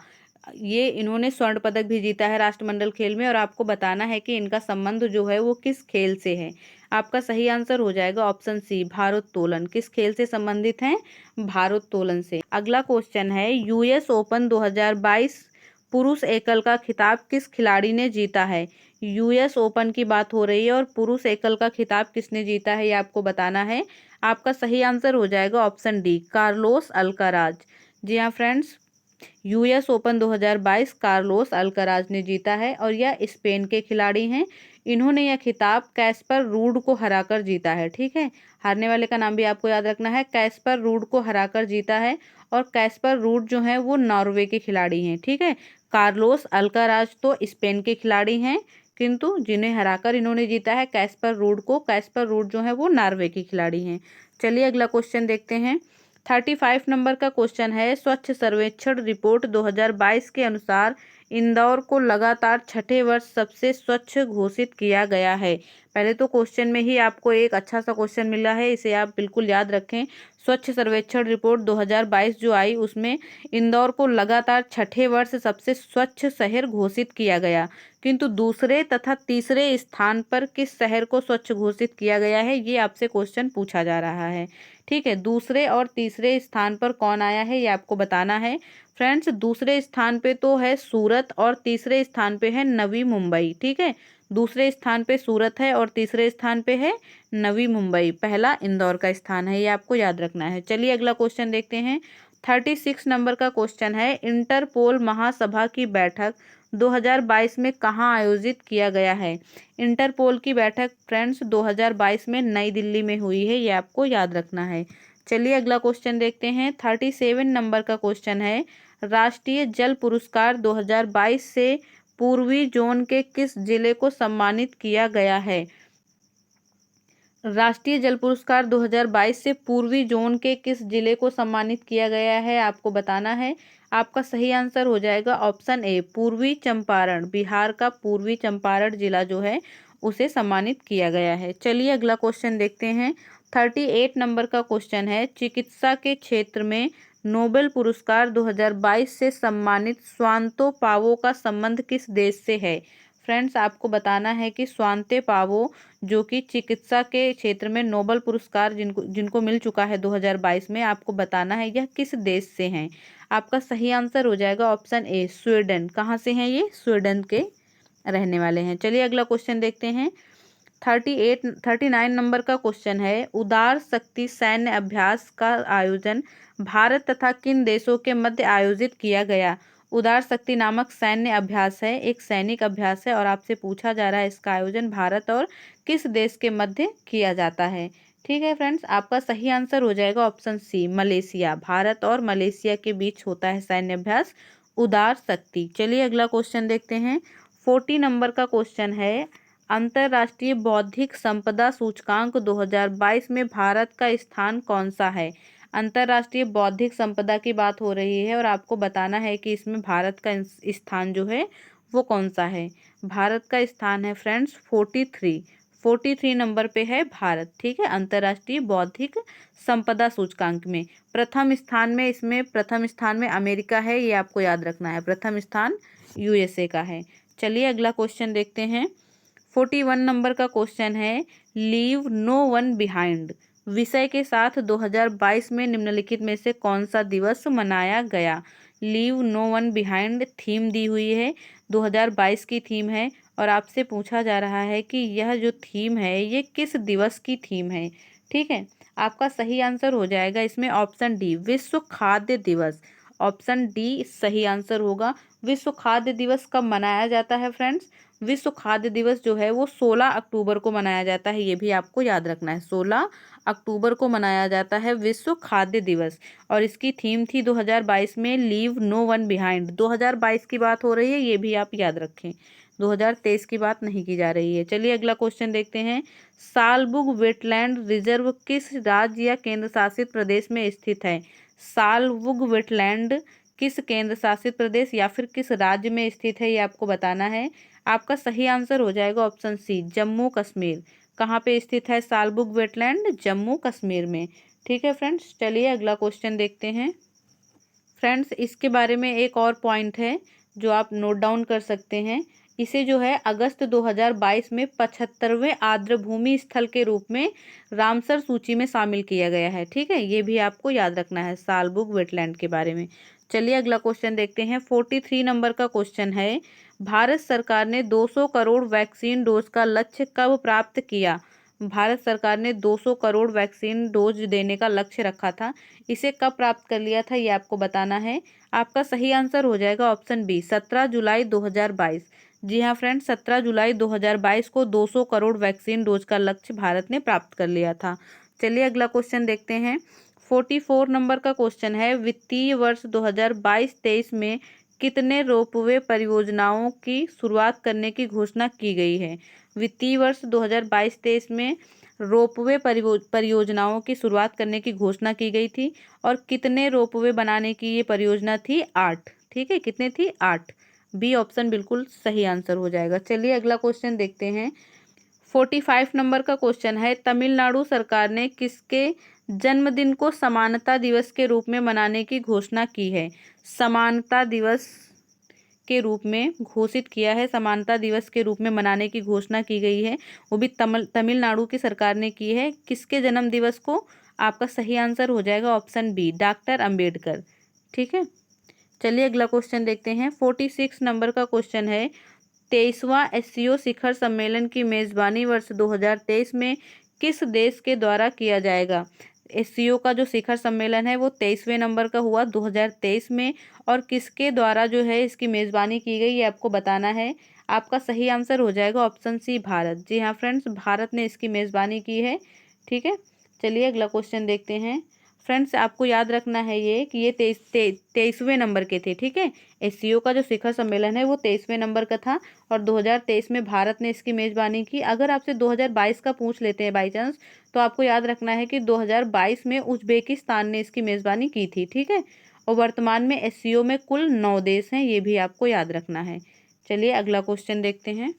ये इन्होंने स्वर्ण पदक भी जीता है राष्ट्रमंडल खेल में, और आपको बताना है कि इनका संबंध जो है वो किस खेल से है। आपका सही आंसर हो जाएगा ऑप्शन सी भारोत्तोलन। किस खेल से संबंधित हैं? भारोत्तोलन से। अगला क्वेश्चन है, यूएस ओपन 2022 पुरुष एकल का खिताब किस खिलाड़ी ने जीता है? यूएस ओपन की बात हो रही है और पुरुष एकल का खिताब किसने जीता है, ये आपको बताना है। आपका सही आंसर हो जाएगा ऑप्शन डी कार्लोस अल्काराज। जी हाँ friends, US open 2022 Carlos Alcaraz ने जीता है और यह स्पेन के खिलाड़ी हैं। इन्होंने यह खिताब कैस्पर रूड को हराकर जीता है। ठीक है, हारने वाले का नाम भी आपको याद रखना है, कैस्पर रूड को हराकर जीता है। और कैस्पर रूड जो है वो नॉर्वे के खिलाड़ी हैं। ठीक है, कार्लोस अल्काराज तो स्पेन के खिलाड़ी हैं, किंतु जिन्हें हराकर इन्होंने जीता है कैस्पर रूड को, कैस्पर रूड जो है वो नॉर्वे के खिलाड़ी हैं। चलिए अगला क्वेश्चन देखते हैं। 35 नंबर का क्वेश्चन है, स्वच्छ सर्वेक्षण रिपोर्ट 2022 के अनुसार इंदौर को लगातार छठे वर्ष सबसे स्वच्छ घोषित किया गया है। पहले तो क्वेश्चन में ही आपको एक अच्छा सा क्वेश्चन मिला है, इसे आप बिल्कुल याद रखें। स्वच्छ सर्वेक्षण रिपोर्ट 2022 जो आई उसमें इंदौर को लगातार छठे वर्ष सबसे स्वच्छ शहर घोषित किया गया, किंतु दूसरे तथा तीसरे स्थान पर किस शहर को स्वच्छ घोषित किया गया है, ये आपसे क्वेश्चन पूछा जा रहा है। ठीक है, दूसरे और तीसरे स्थान पर कौन आया है ये आपको बताना है। फ्रेंड्स, दूसरे स्थान पे तो है सूरत और तीसरे स्थान पे है नवी मुंबई। ठीक है, दूसरे स्थान पे सूरत है और तीसरे स्थान पे है नवी मुंबई। पहला इंदौर का स्थान है, ये आपको याद रखना है। चलिए अगला क्वेश्चन देखते हैं। 36 नंबर का क्वेश्चन है, इंटरपोल महासभा की बैठक 2022 में कहाँ आयोजित किया गया है? इंटरपोल की बैठक फ्रेंड्स 2022 में नई दिल्ली में हुई है, ये आपको याद रखना है। चलिए अगला क्वेश्चन देखते हैं। 37 नंबर का क्वेश्चन है, राष्ट्रीय जल पुरस्कार 2022 से पूर्वी जोन के किस जिले को सम्मानित किया गया है? राष्ट्रीय जल पुरस्कार 2022 से पूर्वी जोन के किस जिले को सम्मानित किया गया है, आपको बताना है। आपका सही आंसर हो जाएगा ऑप्शन ए पूर्वी चंपारण। बिहार का पूर्वी चंपारण जिला जो है उसे सम्मानित किया गया है। चलिए अगला क्वेश्चन देखते हैं। 38 नंबर का क्वेश्चन है, चिकित्सा के क्षेत्र में नोबेल पुरस्कार 2022 से सम्मानित स्वांतो पावो का संबंध किस देश से है? फ्रेंड्स, आपको बताना है कि स्वांते पावो जो कि चिकित्सा के क्षेत्र में नोबेल पुरस्कार जिनको जिनको मिल चुका है 2022 में, आपको बताना है यह किस देश से हैं। आपका सही आंसर हो जाएगा ऑप्शन ए स्वीडन। कहाँ से हैं ये? स्वीडन के रहने वाले हैं। चलिए अगला क्वेश्चन देखते हैं। 39 नंबर का क्वेश्चन है, उदार शक्ति सैन्य अभ्यास का आयोजन भारत तथा किन देशों के मध्य आयोजित किया गया? उदार शक्ति नामक सैन्य अभ्यास है, एक सैनिक अभ्यास है, और आपसे पूछा जा रहा है इसका आयोजन भारत और किस देश के मध्य किया जाता है। ठीक है फ्रेंड्स, आपका सही आंसर हो जाएगा ऑप्शन सी मलेशिया। भारत और मलेशिया के बीच होता है सैन्य अभ्यास उदार शक्ति। चलिए अगला क्वेश्चन देखते हैं। 40 नंबर का क्वेश्चन है, अंतर्राष्ट्रीय बौद्धिक संपदा सूचकांक 2022 में भारत का स्थान कौन सा है? अंतर्राष्ट्रीय बौद्धिक संपदा की बात हो रही है और आपको बताना है कि इसमें भारत का स्थान जो है वो कौन सा है। भारत का स्थान है फ्रेंड्स 43। 43 नंबर पे है भारत, ठीक है, अंतर्राष्ट्रीय बौद्धिक संपदा सूचकांक में। प्रथम स्थान में अमेरिका है, ये आपको याद रखना है, प्रथम स्थान यूएसए का है। चलिए अगला क्वेश्चन देखते हैं। 41 नंबर का क्वेश्चन है, लीव नो वन बिहाइंड विषय के साथ 2022 में निम्नलिखित में से कौन सा दिवस मनाया गया। Leave no one behind theme दी हुई है, 2022 की थीम है, और आपसे पूछा जा रहा है कि यह जो थीम है ये किस दिवस की थीम है। ठीक है, आपका सही आंसर हो जाएगा इसमें ऑप्शन डी, विश्व खाद्य दिवस। ऑप्शन डी सही आंसर होगा। विश्व खाद्य दिवस कब मनाया जाता है फ्रेंड्स? विश्व खाद्य दिवस जो है वो 16 अक्टूबर को मनाया जाता है, ये भी आपको याद रखना है। 16 अक्टूबर को मनाया जाता है विश्व खाद्य दिवस, और इसकी थीम थी 2022 में लीव नो वन बिहाइंड। 2022 की बात हो रही है, ये भी आप याद रखें, 2023 की बात नहीं की जा रही है। चलिए अगला क्वेश्चन देखते हैं। सालबुग वेटलैंड रिजर्व किस राज्य या केंद्र शासित प्रदेश में स्थित है? सालबुग वेटलैंड किस केंद्र शासित प्रदेश या फिर किस राज्य में स्थित है, ये आपको बताना है। आपका सही आंसर हो जाएगा ऑप्शन सी, जम्मू कश्मीर। कहाँ पे स्थित है सालबुग वेटलैंड? जम्मू कश्मीर में। ठीक है फ्रेंड्स, चलिए अगला क्वेश्चन देखते हैं। फ्रेंड्स, इसके बारे में एक और पॉइंट है जो आप नोट डाउन कर सकते हैं। इसे जो है अगस्त 2022 में 75वें आर्द्रभूमि स्थल के रूप में रामसर सूची में शामिल किया गया है। ठीक है, ये भी आपको याद रखना है सालबुग वेटलैंड के बारे में। चलिए अगला क्वेश्चन देखते हैं। 43 नंबर का क्वेश्चन है, भारत सरकार ने 200 करोड़ वैक्सीन डोज का लक्ष्य कब प्राप्त किया? भारत सरकार ने 200 करोड़ वैक्सीन डोज देने का लक्ष्य रखा था, इसे कब प्राप्त कर लिया था, ये आपको बताना है। आपका सही आंसर हो जाएगा ऑप्शन बी, 17 जुलाई 2022। जी हाँ फ्रेंड्स, 17 जुलाई 2022 को 200 करोड़ वैक्सीन डोज का लक्ष्य भारत ने प्राप्त कर लिया था। चलिए अगला क्वेश्चन देखते हैं। 44 नंबर का क्वेश्चन है, वित्तीय वर्ष 2022-23 में कितने रोपवे परियोजनाओं की शुरुआत करने की घोषणा की गई है? वित्तीय वर्ष 2022-23 में रोपवे परियोजनाओं की शुरुआत करने की घोषणा की गई थी, और कितने रोपवे बनाने की ये परियोजना थी? 8। ठीक है, कितने थी? 8। बी ऑप्शन बिल्कुल सही आंसर हो जाएगा। चलिए अगला क्वेश्चन देखते हैं। 45 नंबर का क्वेश्चन है, तमिलनाडु सरकार ने किसके जन्मदिन को समानता दिवस के रूप में मनाने की घोषणा की है? समानता दिवस के रूप में घोषित किया है, समानता दिवस के रूप में मनाने की घोषणा की गई है, वो भी तमिलनाडु की सरकार ने की है। किसके जन्म दिवस को? आपका सही आंसर हो जाएगा ऑप्शन बी, डॉक्टर अंबेडकर। ठीक है, चलिए अगला क्वेश्चन देखते हैं। 46 नंबर का क्वेश्चन है, 23वां एससीओ शिखर सम्मेलन की मेजबानी वर्ष 2023 में किस देश के द्वारा किया जाएगा? एससीओ का जो शिखर सम्मेलन है वो 23वें नंबर का हुआ 2023 में, और किसके द्वारा जो है इसकी मेजबानी की गई, ये आपको बताना है। आपका सही आंसर हो जाएगा ऑप्शन सी, भारत। जी हाँ फ्रेंड्स, भारत ने इसकी मेजबानी की है। ठीक है, चलिए अगला क्वेश्चन देखते हैं। फ्रेंड्स, आपको याद रखना है ये कि ये 23वें नंबर के थे। ठीक है, एससीओ का जो शिखर सम्मेलन है वो 23वें नंबर का था, और 2023 में भारत ने इसकी मेजबानी की। अगर आपसे 2022 का पूछ लेते हैं बाई चांस, तो आपको याद रखना है कि 2022 में उज्बेकिस्तान ने इसकी मेजबानी की थी। ठीक है, और वर्तमान में एससीओ में कुल 9 देश हैं, ये भी आपको याद रखना है। चलिए अगला क्वेश्चन देखते हैं।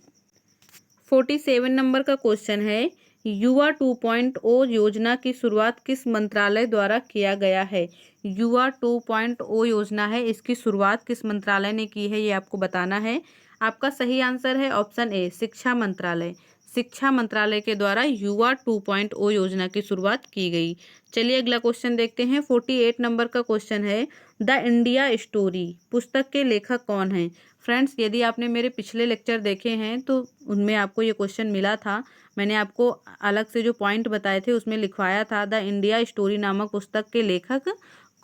47 नंबर का क्वेश्चन है, युवा 2.0 योजना की शुरुआत किस मंत्रालय द्वारा किया गया है? युवा 2.0 योजना है, इसकी शुरुआत किस मंत्रालय ने की है, ये आपको बताना है। आपका सही आंसर है ऑप्शन ए, शिक्षा मंत्रालय। शिक्षा मंत्रालय के द्वारा युवा 2.0 योजना की शुरुआत की गई। चलिए अगला क्वेश्चन देखते हैं। 48 नंबर का क्वेश्चन है, द इंडिया स्टोरी पुस्तक के लेखक कौन हैं? फ्रेंड्स, यदि आपने मेरे पिछले लेक्चर देखे हैं तो उनमें आपको ये क्वेश्चन मिला था। मैंने आपको अलग से जो पॉइंट बताए थे उसमें लिखवाया था, द इंडिया स्टोरी नामक पुस्तक के लेखक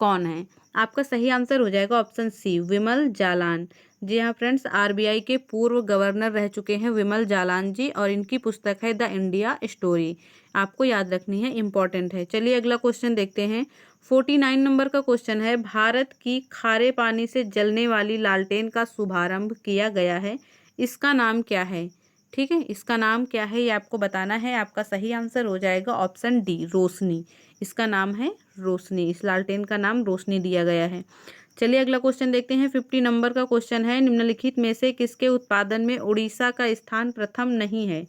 कौन है? आपका सही आंसर हो जाएगा ऑप्शन सी, विमल जालान। जी हाँ फ्रेंड्स, आरबीआई के पूर्व गवर्नर रह चुके हैं विमल जालान जी, और इनकी पुस्तक है द इंडिया स्टोरी। आपको याद रखनी है, इंपॉर्टेंट है। चलिए अगला क्वेश्चन देखते हैं। 49 नंबर का क्वेश्चन है, भारत की खारे पानी से जलने वाली लालटेन का शुभारंभ किया गया है, इसका नाम क्या है? ठीक है, इसका नाम क्या है ये आपको बताना है। आपका सही आंसर हो जाएगा ऑप्शन डी, रोशनी। इसका नाम है रोशनी, इस लालटेन का नाम रोशनी दिया गया है। चलिए अगला क्वेश्चन देखते हैं। 50 नंबर का क्वेश्चन है, निम्नलिखित में से किसके उत्पादन में उड़ीसा का स्थान प्रथम नहीं है?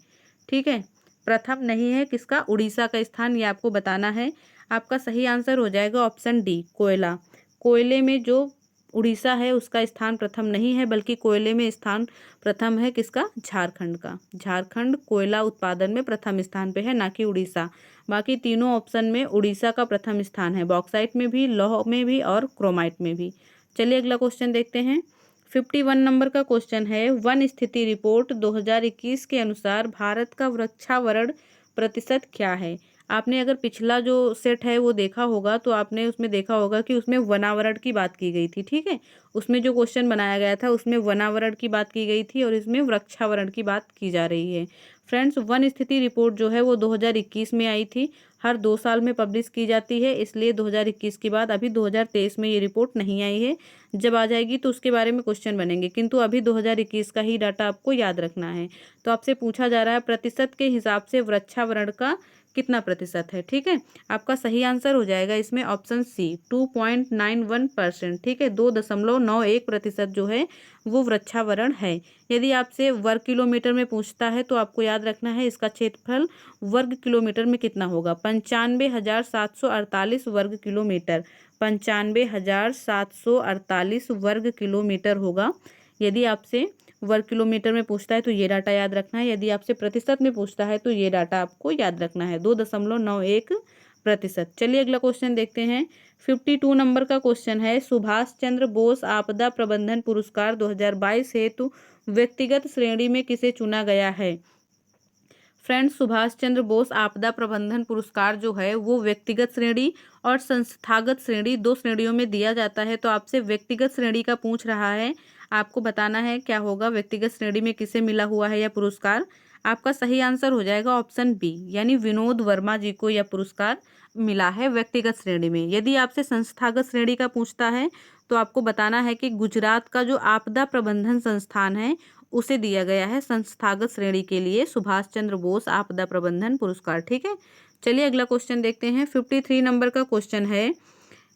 ठीक है, प्रथम नहीं है किसका, उड़ीसा का स्थान, ये आपको बताना है। आपका सही आंसर हो जाएगा ऑप्शन डी, कोयला। कोयले में जो उड़ीसा है उसका स्थान प्रथम नहीं है, बल्कि कोयले में स्थान प्रथम है किसका, झारखंड का। झारखंड कोयला उत्पादन में प्रथम स्थान पे है, ना कि उड़ीसा। बाकी तीनों ऑप्शन में उड़ीसा का प्रथम स्थान है, बॉक्साइट में भी, लौह में भी और क्रोमाइट में भी। चलिए अगला क्वेश्चन देखते हैं। 51 नंबर का क्वेश्चन है, वन स्थिति रिपोर्ट 2021 के अनुसार भारत का वृक्षावरण प्रतिशत क्या है। आपने अगर पिछला जो सेट है वो देखा होगा तो आपने उसमें देखा होगा कि उसमें वनावरण की बात की गई थी, ठीक है। उसमें जो क्वेश्चन बनाया गया था उसमें वनावरण की बात की गई थी और इसमें वृक्षावरण की बात की जा रही है। फ्रेंड्स, वन स्थिति रिपोर्ट जो है वो 2021 में आई थी, हर 2 साल में पब्लिश की जाती है, इसलिए 2021 के बाद अभी 2023 में ये रिपोर्ट नहीं आई है। जब आ जाएगी तो उसके बारे में क्वेश्चन बनेंगे, किंतु अभी 2021 का ही डाटा आपको याद रखना है। तो आपसे पूछा जा रहा है प्रतिशत के हिसाब से वृक्षावरण का कितना प्रतिशत है, ठीक है। आपका सही आंसर हो जाएगा इसमें ऑप्शन सी, 2.91%, ठीक है। 2.91% जो है वो वृक्षावरण है। यदि आपसे वर्ग किलोमीटर में पूछता है तो आपको याद रखना है इसका क्षेत्रफल वर्ग किलोमीटर में कितना होगा, 95,748 वर्ग किलोमीटर। 95,748 वर्ग किलोमीटर होगा। यदि आपसे वर्ग किलोमीटर में पूछता है तो ये डाटा याद रखना है, यदि आपसे प्रतिशत में पूछता है तो ये डाटा आपको याद रखना है, 2.91%। चलिए अगला क्वेश्चन देखते हैं। 52 नंबर का क्वेश्चन है, सुभाष चंद्र बोस आपदा प्रबंधन पुरस्कार 2022 हेतु व्यक्तिगत श्रेणी में किसे चुना गया है। फ्रेंड्स, सुभाष चंद्र बोस आपदा प्रबंधन पुरस्कार जो है वो व्यक्तिगत श्रेणी और संस्थागत श्रेणी, 2 श्रेणियों में दिया जाता है। तो आपसे व्यक्तिगत श्रेणी का पूछ रहा है, आपको बताना है क्या होगा, व्यक्तिगत श्रेणी में किसे मिला हुआ है यह पुरस्कार। आपका सही आंसर हो जाएगा ऑप्शन बी, यानी विनोद वर्मा जी को यह पुरस्कार मिला है व्यक्तिगत श्रेणी में। यदि आपसे संस्थागत श्रेणी का पूछता है तो आपको बताना है कि गुजरात का जो आपदा प्रबंधन संस्थान है उसे दिया गया है संस्थागत श्रेणी के लिए सुभाष चंद्र बोस आपदा प्रबंधन पुरस्कार, ठीक है। चलिए अगला क्वेश्चन देखते हैं। 53 नंबर का क्वेश्चन है,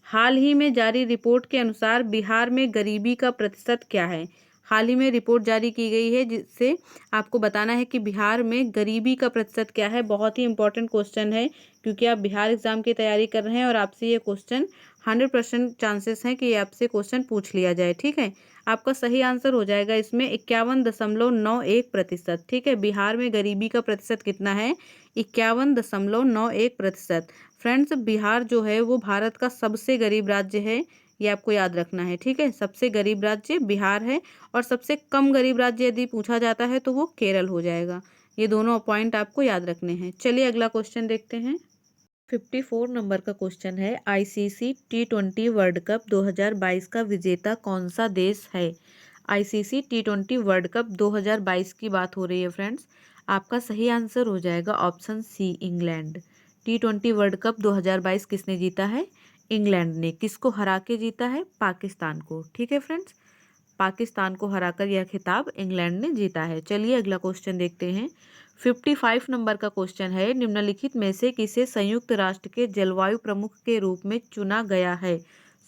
हाल ही में जारी रिपोर्ट के अनुसार बिहार में गरीबी का प्रतिशत क्या है। हाल ही में रिपोर्ट जारी की गई है जिससे आपको बताना है कि बिहार में गरीबी का प्रतिशत क्या है। बहुत ही इंपॉर्टेंट क्वेश्चन है, क्योंकि आप बिहार एग्जाम की तैयारी कर रहे हैं और आपसे ये क्वेश्चन 100% चांसेस हैं कि ये आपसे क्वेश्चन पूछ लिया जाए, ठीक है। आपका सही आंसर हो जाएगा इसमें 51.91%, ठीक है। बिहार में गरीबी का प्रतिशत कितना है, 51.91%। फ्रेंड्स, बिहार जो है वो भारत का सबसे गरीब राज्य है, ये आपको याद रखना है, ठीक है। सबसे गरीब राज्य बिहार है और सबसे कम गरीब राज्य यदि पूछा जाता है तो वो केरल हो जाएगा। ये दोनों पॉइंट आपको याद रखने हैं। चलिए अगला क्वेश्चन देखते हैं। 54 नंबर का क्वेश्चन है, आईसीसी T20 वर्ल्ड कप 2022 का विजेता कौन सा देश है। आईसीसी T20 वर्ल्ड कप 2022 की बात हो रही है फ्रेंड्स। आपका सही आंसर हो जाएगा option C, England. T20 world cup 2022 किसने जीता है, इंग्लैंड ने। किसको हरा के जीता है, पाकिस्तान को, ठीक है फ्रेंड्स। पाकिस्तान को हराकर यह खिताब इंग्लैंड ने जीता है। चलिए अगला क्वेश्चन देखते हैं। 55 नंबर का क्वेश्चन है, निम्नलिखित में से किसे संयुक्त राष्ट्र के जलवायु प्रमुख के रूप में चुना गया है।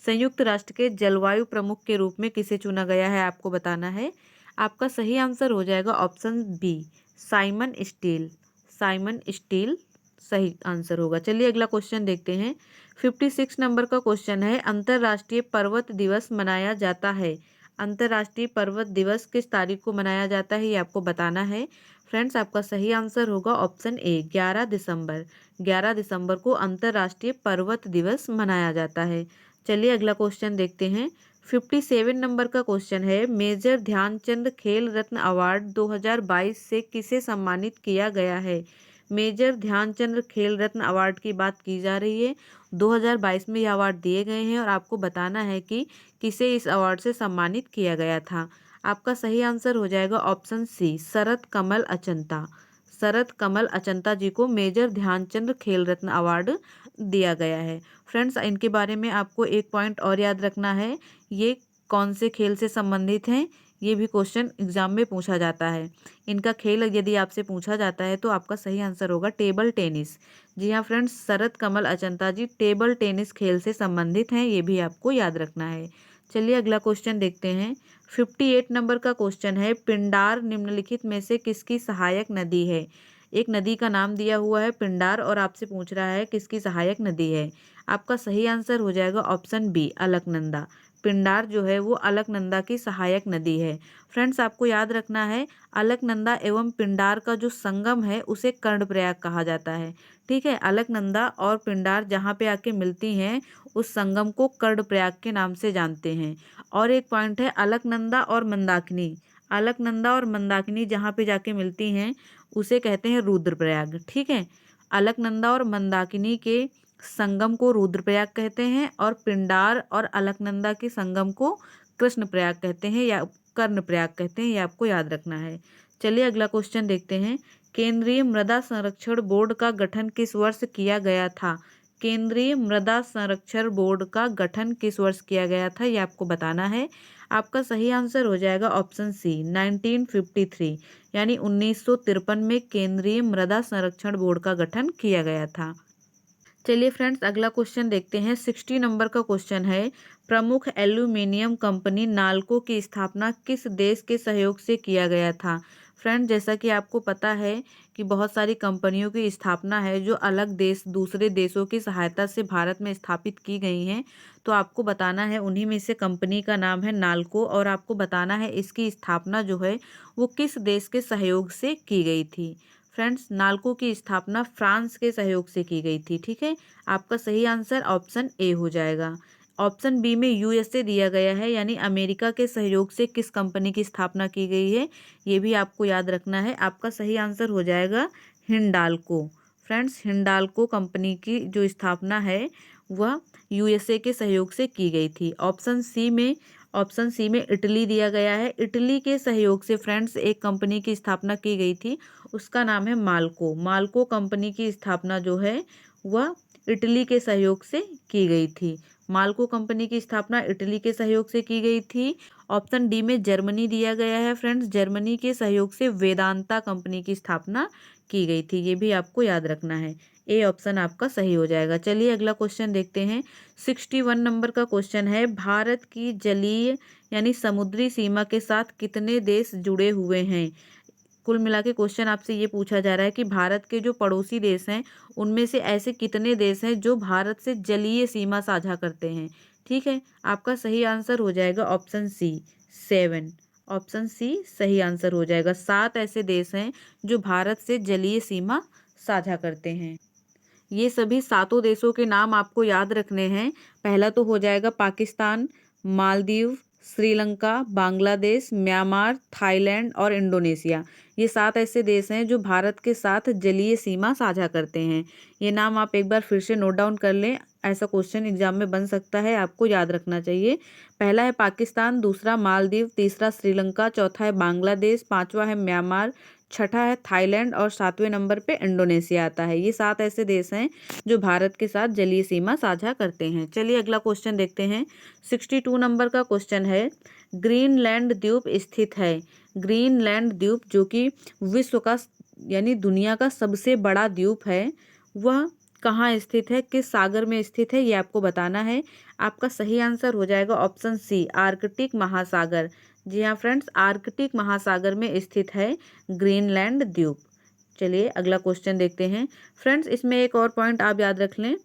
संयुक्त राष्ट्र के जलवायु प्रमुख के रूप में किसे चुना गया है आपको बताना है। आपका सही आंसर हो जाएगा option B, Simon Steel. Simon Steel सही आंसर होगा। चलिए अगला क्वेश्चन देखते हैं। 56 नंबर का क्वेश्चन है, अंतर्राष्ट्रीय पर्वत दिवस मनाया जाता है। अंतर्राष्ट्रीय पर्वत दिवस किस तारीख को मनाया जाता है ये आपको बताना है। फ्रेंड्स, आपका सही आंसर होगा ऑप्शन ए, 11 दिसंबर। 11 दिसंबर को अंतर्राष्ट्रीय पर्वत दिवस मनाया जाता है। चलिए अगला क्वेश्चन देखते हैं। 57 नंबर का क्वेश्चन है, मेजर ध्यानचंद खेल रत्न अवार्ड 2022 से किसे सम्मानित किया गया है। मेजर ध्यानचंद खेल रत्न अवार्ड की बात की जा रही है। 2022 में ये अवार्ड दिए गए हैं और आपको बताना है कि किसे इस अवार्ड से सम्मानित किया गया था। आपका सही आंसर हो जाएगा ऑप्शन सी, शरत कमल अचंता। शरत कमल अचंता जी को मेजर ध्यानचंद खेल रत्न अवार्ड दिया गया है। फ्रेंड्स, इनके बारे में आपको एक पॉइंट और याद रखना है, ये कौन से खेल से संबंधित हैं, ये भी क्वेश्चन एग्जाम में पूछा जाता है। इनका खेल यदि आपसे पूछा जाता है तो आपका सही आंसर होगा टेबल टेनिस। जी हाँ friends, Sharath Kamal Achanta ji table tennis खेल से संबंधित हैं, ये भी आपको याद रखना है। चलिए अगला क्वेश्चन देखते हैं। 58 नंबर का क्वेश्चन है, पिंडार निम्नलिखित में से किसकी सहायक नदी है। एक नदी का नाम दिया हुआ है पिंडार और आपसे पूछ रहा है किसकी सहायक नदी है। आपका सही आंसर हो जाएगा ऑप्शन बी अलकनंदा। पिंडार जो है वो अलकनंदा की सहायक नदी है। फ्रेंड्स आपको याद रखना है अलकनंदा एवं पिंडार का जो संगम है उसे कर्णप्रयाग कहा जाता है। ठीक है, अलकनंदा और पिंडार जहाँ पे आके मिलती हैं उस संगम को कर्णप्रयाग के नाम से जानते हैं। और एक पॉइंट है अलकनंदा और मंदाकिनी। अलकनंदा और मंदाकिनी जहाँ पे जाके मिलती हैं उसे कहते हैं रुद्रप्रयाग। ठीक है, अलकनंदा और मंदाकिनी के संगम को रुद्रप्रयाग कहते हैं और पिंडार और अलकनंदा के संगम को कृष्णप्रयाग कहते हैं या कर्णप्रयाग कहते हैं, ये आपको याद रखना है। चलिए अगला क्वेश्चन देखते हैं। केंद्रीय मृदा संरक्षण बोर्ड का गठन किस वर्ष किया गया था। केंद्रीय मृदा संरक्षण बोर्ड का गठन किस वर्ष किया गया था, ये आपको बताना है। आपका सही आंसर हो जाएगा ऑप्शन सी 1953, यानी 1953 में केंद्रीय मृदा संरक्षण बोर्ड का गठन किया गया था। चलिए फ्रेंड्स अगला क्वेश्चन देखते हैं। 60 नंबर का क्वेश्चन है, प्रमुख एल्यूमिनियम कंपनी नाल्को की स्थापना किस देश के सहयोग से किया गया था। फ्रेंड जैसा कि आपको पता है कि बहुत सारी कंपनियों की स्थापना है जो अलग देश दूसरे देशों की सहायता से भारत में स्थापित की गई हैं, तो आपको बताना है उन्हीं में से कंपनी का नाम है नाल्को और आपको बताना है इसकी स्थापना जो है वो किस देश के सहयोग से की गई थी। फ्रेंड्स नाल्को की स्थापना फ्रांस के सहयोग से की गई थी। ठीक है, आपका सही आंसर ऑप्शन ए हो जाएगा। ऑप्शन बी में यूएसए दिया गया है, यानी अमेरिका के सहयोग से किस कंपनी की स्थापना की गई है ये भी आपको याद रखना है। आपका सही आंसर हो जाएगा हिंडाल्को। फ्रेंड्स हिंडाल्को कंपनी की जो स्थापना है वह यूएसए के सहयोग से की गई थी। ऑप्शन सी में इटली दिया गया है। इटली के सहयोग से फ्रेंड्स एक कंपनी की स्थापना की गई थी, उसका नाम है माल्को। माल्को कंपनी की स्थापना जो है वह इटली के सहयोग से की गई थी। माल्को कंपनी की स्थापना इटली के सहयोग से की गई थी। ऑप्शन डी में जर्मनी दिया गया है। फ्रेंड्स जर्मनी के सहयोग से वेदांता कंपनी की स्थापना की गई थी, ये भी आपको याद रखना है। ए ऑप्शन आपका सही हो जाएगा। चलिए अगला क्वेश्चन देखते हैं। 61 नंबर का क्वेश्चन है, भारत की जलीय यानी समुद्री सीमा के साथ कितने देश जुड़े हुए हैं। कुल मिला के क्वेश्चन आपसे ये पूछा जा रहा है कि भारत के जो पड़ोसी देश हैं उनमें से ऐसे कितने देश हैं जो भारत से जलीय सीमा साझा करते हैं। ठीक है, आपका सही आंसर हो जाएगा ऑप्शन सी 7। ऑप्शन सी सही आंसर हो जाएगा। 7 ऐसे देश हैं जो भारत से जलीय सीमा साझा करते हैं। ये सभी सातों देशों के नाम आपको याद रखने हैं। पहला तो हो जाएगा पाकिस्तान, मालदीव, श्रीलंका, बांग्लादेश, म्यांमार, थाईलैंड और इंडोनेशिया। ये 7 ऐसे देश हैं जो भारत के साथ जलीय सीमा साझा करते हैं। ये नाम आप एक बार फिर से नोट डाउन कर लें, ऐसा क्वेश्चन एग्जाम में बन सकता है, आपको याद रखना चाहिए। पहला है पाकिस्तान, दूसरा मालदीव, तीसरा श्रीलंका, चौथा है बांग्लादेश, पांचवा है म्यांमार, छठा है थाईलैंड और 7वें नंबर पे इंडोनेशिया आता है। ये 7 ऐसे देश हैं जो भारत के साथ जलीय सीमा साझा करते हैं। चलिए अगला क्वेश्चन देखते हैं। 62 नंबर का क्वेश्चन है, ग्रीनलैंड द्वीप स्थित है। ग्रीनलैंड द्वीप जो कि विश्व का यानी दुनिया का सबसे बड़ा द्वीप है, वह कहाँ स्थित है, किस सागर में स्थित है, ये आपको बताना है। आपका सही आंसर हो जाएगा ऑप्शन सी आर्कटिक महासागर। जी हाँ फ्रेंड्स, आर्कटिक महासागर में स्थित है ग्रीनलैंड द्वीप। चलिए अगला क्वेश्चन देखते हैं। फ्रेंड्स इसमें एक और पॉइंट आप याद रख लें,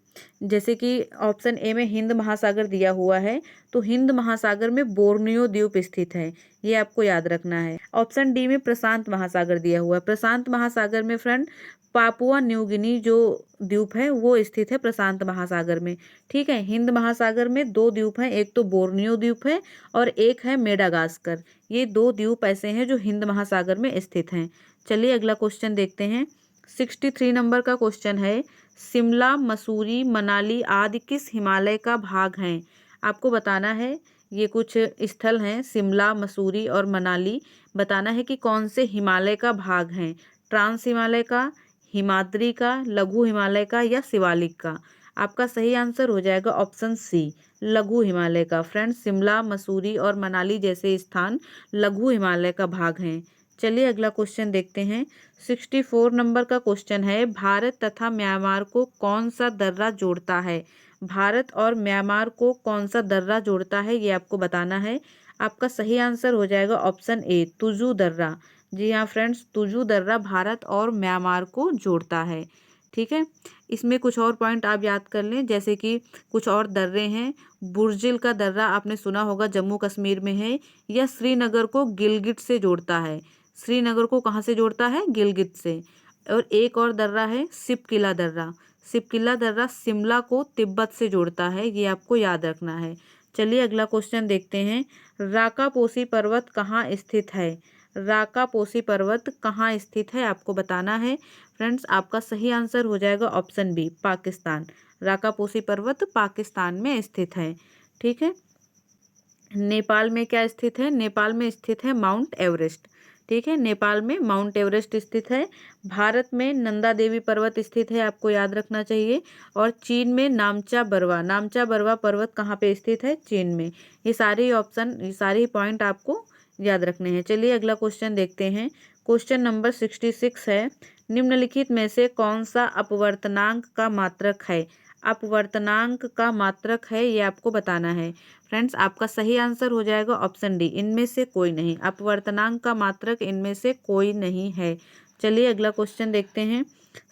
जैसे कि ऑप्शन ए में हिंद महासागर दिया हुआ है, तो हिंद महासागर में बोर्नियो द्वीप स्थित है, ये आपको याद रखना है। ऑप्शन डी में प्रशांत महासागर दिया हुआ है। प्रशांत महासागर में फ्रेंड पापुआ न्यू गिनी जो द्वीप है वो स्थित है प्रशांत महासागर में। ठीक है, हिंद महासागर में 2 द्वीप हैं, एक तो बोर्नियो द्वीप है और एक है मेडागास्कर। ये 2 द्वीप ऐसे हैं जो हिंद महासागर में स्थित हैं। चलिए अगला क्वेश्चन देखते हैं। 63 नंबर का क्वेश्चन है, शिमला, मसूरी, मनाली आदि किस हिमालय का भाग हैं। आपको बताना है ये कुछ स्थल हैं शिमला, मसूरी और मनाली, बताना है कि कौन से हिमालय का भाग हैं। ट्रांस हिमालय का, हिमाद्री का, लघु हिमालय का या शिवालिक का। आपका सही आंसर हो जाएगा ऑप्शन सी लघु हिमालय का। फ्रेंड्स शिमला, मसूरी और मनाली जैसे स्थान लघु हिमालय का भाग हैं। चलिए अगला क्वेश्चन देखते हैं। 64 नंबर का क्वेश्चन है, भारत तथा म्यांमार को कौन सा दर्रा जोड़ता है। भारत और म्यांमार को कौन सा दर्रा जोड़ता है ये आपको बताना है। आपका सही आंसर हो जाएगा ऑप्शन ए तुजू दर्रा। जी हाँ फ्रेंड्स, तुजू दर्रा भारत और म्यांमार को जोड़ता है। ठीक है, इसमें कुछ और पॉइंट आप याद कर लें, जैसे कि कुछ और दर्रे हैं। बुर्जिल का दर्रा आपने सुना होगा, जम्मू कश्मीर में है। यह श्रीनगर को गिलगित से जोड़ता है। श्रीनगर को कहाँ से जोड़ता है? गिलगित से। और एक और दर्रा है सिपकिला दर्रा। सिपकिला दर्रा शिमला को तिब्बत से जोड़ता है, ये आपको याद रखना है। चलिए अगला क्वेश्चन देखते हैं। राकापोसी पर्वत कहाँ स्थित है? राकापोसी पर्वत कहाँ स्थित है आपको बताना है। फ्रेंड्स, आपका सही आंसर हो जाएगा ऑप्शन बी, पाकिस्तान। राकापोसी पर्वत पाकिस्तान में स्थित है। ठीक है, नेपाल में क्या स्थित है? नेपाल में स्थित है माउंट एवरेस्ट। ठीक है, नेपाल में माउंट एवरेस्ट स्थित है। भारत में नंदा देवी पर्वत स्थित है, आपको याद रखना चाहिए। और चीन में नामचा बरवा, नामचा बरवा पर्वत कहाँ पे स्थित है? चीन में। ये सारे ऑप्शन, ये सारे पॉइंट आपको याद रखने हैं। चलिए अगला क्वेश्चन देखते हैं। क्वेश्चन नंबर 66 है, निम्नलिखित में से कौन सा अपवर्तनांक का मात्रक है? अपवर्तनांक का मात्रक है, ये आपको बताना है। फ्रेंड्स, आपका सही आंसर हो जाएगा ऑप्शन डी, इनमें से कोई नहीं। अपवर्तनांक का मात्रक इनमें से कोई नहीं है। चलिए अगला क्वेश्चन देखते हैं।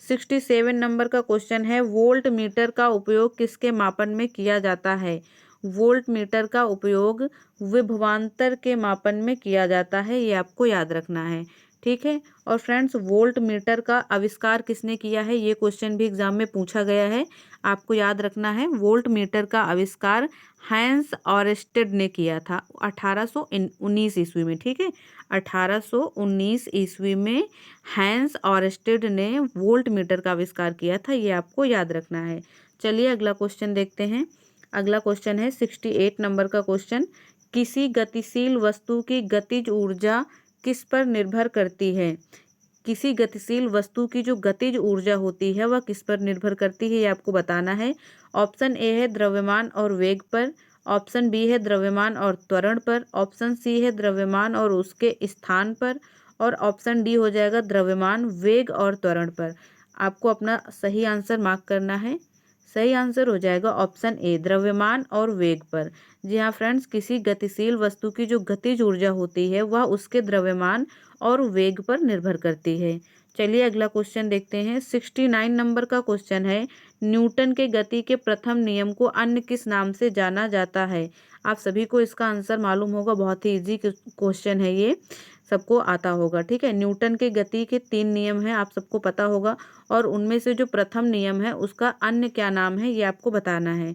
67 नंबर का क्वेश्चन है, वोल्ट मीटर का उपयोग किसके मापन में किया जाता है? वोल्ट मीटर का उपयोग विभवांतर के मापन में किया जाता है, ये आपको याद रखना है। ठीक है, और फ्रेंड्स, वोल्ट मीटर का आविष्कार किसने किया है? ये क्वेश्चन भी एग्जाम में पूछा गया है, आपको याद रखना है। वोल्ट मीटर का आविष्कार हैंस ऑरेस्टेड ने किया था 1819 ईस्वी में। ठीक है, 1819 ईस्वी में हैंस ऑरेस्टेड ने वोल्ट मीटर का आविष्कार किया था, ये आपको याद रखना है। चलिए अगला क्वेश्चन देखते हैं। अगला क्वेश्चन है 68 नंबर का क्वेश्चन, किसी गतिशील वस्तु की गतिज ऊर्जा किस पर निर्भर करती है? किसी गतिशील वस्तु की जो गतिज ऊर्जा होती है वह किस पर निर्भर करती है, ये आपको बताना है। ऑप्शन ए है द्रव्यमान और वेग पर, ऑप्शन बी है द्रव्यमान और त्वरण पर, ऑप्शन सी है द्रव्यमान और उसके स्थान पर, और ऑप्शन डी हो जाएगा द्रव्यमान, वेग और त्वरण पर। आपको अपना सही आंसर मार्क करना है। सही आंसर हो जाएगा ऑप्शन ए, द्रव्यमान और वेग पर। जी हाँ फ्रेंड्स, किसी गतिशील वस्तु की जो गतिज ऊर्जा होती है वह उसके द्रव्यमान और वेग पर निर्भर करती है। चलिए अगला क्वेश्चन देखते हैं। 69 नंबर का क्वेश्चन है, न्यूटन के गति के प्रथम नियम को अन्य किस नाम से जाना जाता है? आप सभी को इसका आंसर मालूम होगा, बहुत ही इजी क्वेश्चन है ये, सबको आता होगा। ठीक है, न्यूटन के गति के 3 नियम हैं, आप सबको पता होगा, और उनमें से जो प्रथम नियम है उसका अन्य क्या नाम है, ये आपको बताना है।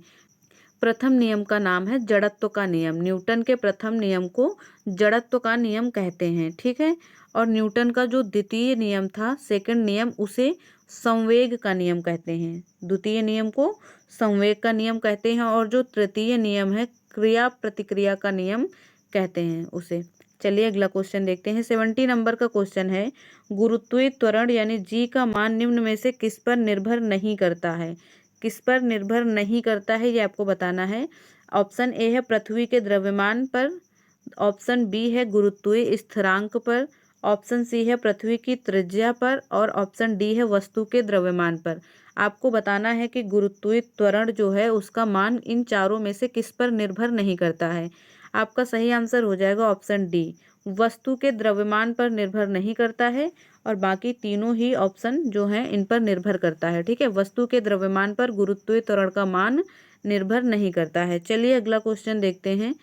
प्रथम नियम का नाम है जड़त्व का नियम। न्यूटन के प्रथम नियम को जड़त्व का नियम कहते हैं। ठीक है, और न्यूटन का जो द्वितीय नियम था, सेकंड नियम, उसे संवेग का नियम कहते हैं। द्वितीय नियम को संवेग का नियम कहते हैं, और जो तृतीय नियम है क्रिया प्रतिक्रिया का नियम कहते हैं उसे। चलिए अगला क्वेश्चन देखते हैं। 70 नंबर का क्वेश्चन है, गुरुत्वीय त्वरण यानी जी का मान निम्न में से किस पर निर्भर नहीं करता है? किस पर निर्भर नहीं करता है, ये आपको बताना है। ऑप्शन ए है पृथ्वी के द्रव्यमान पर, ऑप्शन बी है गुरुत्वीय स्थिरांक पर, ऑप्शन सी है पृथ्वी की त्रिज्या पर, और ऑप्शन डी है वस्तु के द्रव्यमान पर। आपको बताना है कि गुरुत्वीय त्वरण जो है उसका मान इन चारों में से किस पर निर्भर नहीं करता है। आपका सही आंसर हो जाएगा ऑप्शन डी, वस्तु के द्रव्यमान पर निर्भर नहीं करता है, और बाकी तीनों ही ऑप्शन जो हैं इन पर निर्भर करता है। ठीक है, वस्तु के द्रव्यमान पर गुरुत्वीय त्वरण का मान निर्भर नहीं करता है। चलिए अगला क्वेश्चन देखते हैं।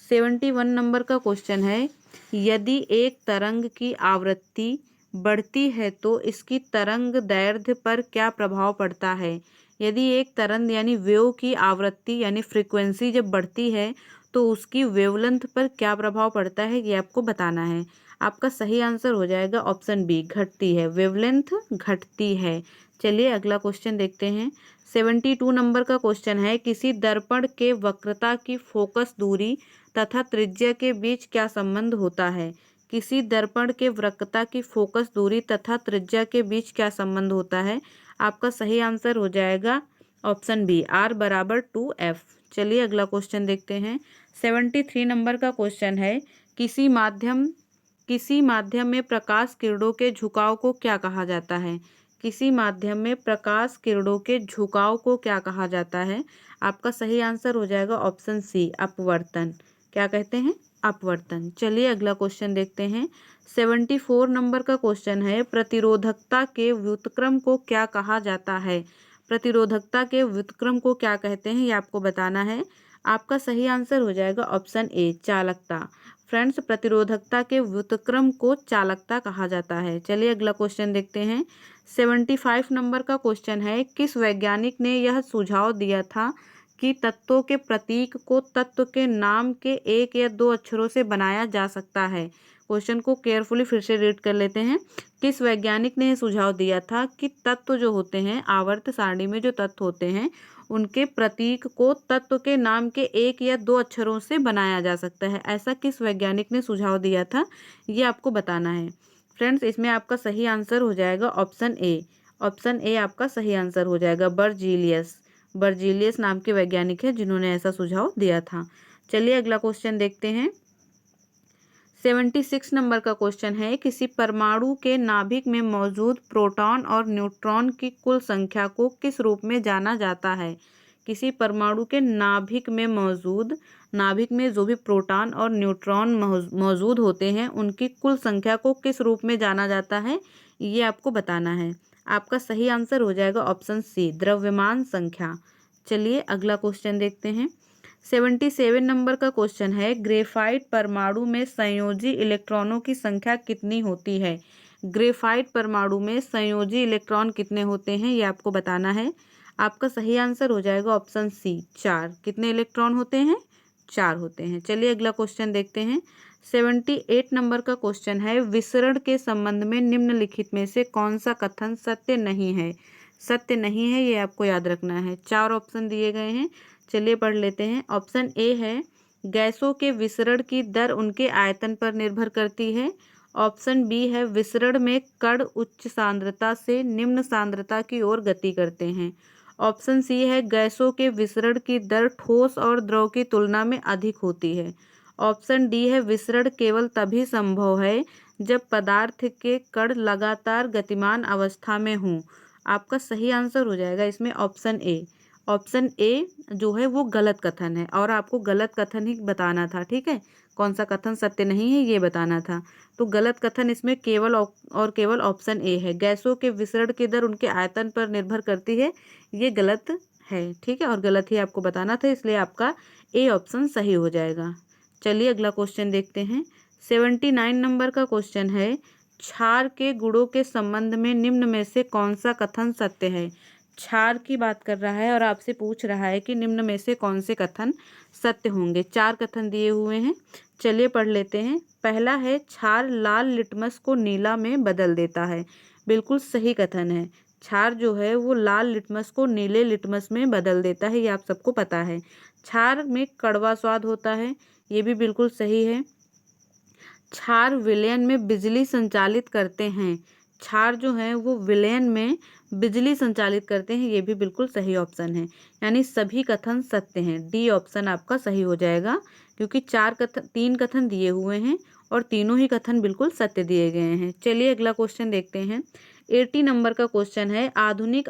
71 नंबर का क्वेश्चन है, यदि एक तरंग की आवृत्ति बढ़ती है तो इसकी तरंग दैर्ध्य पर क्या प्रभाव पड़ता है? यदि एक तरंग यानी वेव की आवृत्ति यानी फ्रीक्वेंसी जब बढ़ती है तो उसकी वेवलेंथ पर क्या प्रभाव पड़ता है, ये आपको बताना है। आपका सही आंसर हो जाएगा ऑप्शन बी, घटती है, वेवलेंथ घटती है। चलिए अगला क्वेश्चन देखते हैं। 72 नंबर का क्वेश्चन है, किसी दर्पण के वक्रता की फोकस दूरी तथा त्रिज्या के बीच क्या संबंध होता है? किसी दर्पण के वक्रता की फोकस दूरी तथा त्रिज्या के बीच क्या संबंध होता है? आपका सही आंसर हो जाएगा ऑप्शन बी, R बराबर 2F। चलिए अगला क्वेश्चन देखते हैं। 73 नंबर का क्वेश्चन है, किसी माध्यम में प्रकाश किरणों के झुकाव को क्या कहा जाता है? किसी माध्यम में प्रकाश किरणों के झुकाव को क्या कहा जाता है? आपका सही आंसर हो जाएगा ऑप्शन सी, अपवर्तन। क्या कहते हैं? अपवर्तन। चलिए अगला क्वेश्चन देखते हैं। 74 नंबर का क्वेश्चन है, प्रतिरोधकता के व्युत्क्रम को क्या कहा जाता है? प्रतिरोधकता के व्युत्क्रम को क्या कहते हैं, ये आपको बताना है। आपका सही आंसर हो जाएगा ऑप्शन ए, चालकता। फ्रेंड्स, प्रतिरोधकता के व्युत्क्रम को चालकता कहा जाता है। चलिए अगला क्वेश्चन देखते हैं। 75 नंबर का क्वेश्चन है, किस वैज्ञानिक ने यह सुझाव दिया था कि तत्वों के प्रतीक को तत्व के नाम के एक या दो अक्षरों से बनाया जा सकता है? क्वेश्चन को केयरफुली फिर से रीड कर लेते हैं। किस वैज्ञानिक ने यह सुझाव दिया था कि तत्व जो होते हैं, आवर्त सारणी में जो तत्व होते हैं, उनके प्रतीक को तत्व के नाम के एक या दो अक्षरों से बनाया जा सकता है? ऐसा किस वैज्ञानिक ने सुझाव दिया था, ये आपको बताना है। फ्रेंड्स, इसमें आपका सही आंसर हो जाएगा ऑप्शन ए। ऑप्शन ए आपका सही आंसर हो जाएगा, बर्जीलियस। बर्जीलियस नाम के वैज्ञानिक है जिन्होंने ऐसा सुझाव दिया था। चलिए अगला क्वेश्चन देखते हैं। 76 नंबर का क्वेश्चन है, किसी परमाणु के नाभिक में मौजूद प्रोटॉन और न्यूट्रॉन की कुल संख्या को किस रूप में जाना जाता है? किसी परमाणु के नाभिक में जो भी प्रोटॉन और न्यूट्रॉन मौजूद होते हैं, उनकी कुल संख्या को किस रूप में जाना जाता है, ये आपको बताना है। आपका सही आंसर हो जाएगा ऑप्शन सी, द्रव्यमान संख्या। चलिए अगला क्वेश्चन देखते हैं। 77 नंबर का क्वेश्चन है, ग्रेफाइट परमाणु में संयोजी इलेक्ट्रॉनों की संख्या कितनी होती है? ग्रेफाइट परमाणु में संयोजी इलेक्ट्रॉन कितने होते हैं, ये आपको बताना है। आपका सही आंसर हो जाएगा ऑप्शन सी, 4। कितने इलेक्ट्रॉन होते हैं? 4 होते हैं। चलिए अगला क्वेश्चन देखते हैं। 78 नंबर का क्वेश्चन है, विसरण के संबंध में निम्नलिखित में से कौन सा कथन सत्य नहीं है? सत्य नहीं है, ये आपको याद रखना है। 4 ऑप्शन दिए गए हैं, चलिए पढ़ लेते हैं। ऑप्शन ए है, गैसों के विसरण की दर उनके आयतन पर निर्भर करती है। ऑप्शन बी है, विसरण में कण उच्च सांद्रता से निम्न सांद्रता की ओर गति करते हैं। ऑप्शन सी है, गैसों के विसरण की दर ठोस और द्रव की तुलना में अधिक होती है। ऑप्शन डी है, विसरण केवल तभी संभव है जब पदार्थ के कण लगातार गतिमान अवस्था में हों। आपका सही आंसर हो जाएगा इसमें ऑप्शन ए। ऑप्शन ए जो है वो गलत कथन है, और आपको गलत कथन ही बताना था, ठीक है। कौन सा कथन सत्य नहीं है ये बताना था। तो गलत कथन इसमें केवल और केवल ऑप्शन ए है, गैसों के विसरण की दर उनके आयतन पर निर्भर करती है, ये गलत है, ठीक है, और गलत ही आपको बताना था, इसलिए आपका ए ऑप्शन सही हो जाएगा। चलिए अगला क्वेश्चन देखते हैं। 79 नंबर का क्वेश्चन है, क्षार के गुणों के संबंध में निम्न में से कौन सा कथन सत्य है? क्षार की बात कर रहा है और आपसे पूछ रहा है कि निम्न में से कौन से कथन सत्य होंगे। 4 कथन दिए हुए हैं, चलिए पढ़ लेते हैं। पहला है, क्षार लाल लिटमस को नीला में बदल देता है। बिल्कुल सही कथन है, क्षार जो है वो लाल लिटमस को नीले लिटमस में बदल देता है, ये आप सबको पता है। क्षार में कड़वा स्वाद होता है, ये भी बिल्कुल सही है। क्षार विलयन में बिजली संचालित करते हैं। क्षार जो है वो विलयन में बिजली संचालित करते हैं, ये भी बिल्कुल सही ऑप्शन है। यानी सभी कथन सत्य हैं। डी ऑप्शन आपका सही हो जाएगा, क्योंकि 3 कथन दिए हुए हैं और तीनों ही कथन बिल्कुल सत्य दिए गए हैं। चलिए अगला क्वेश्चन देखते हैं। 80 नंबर का क्वेश्चन है, आधुनिक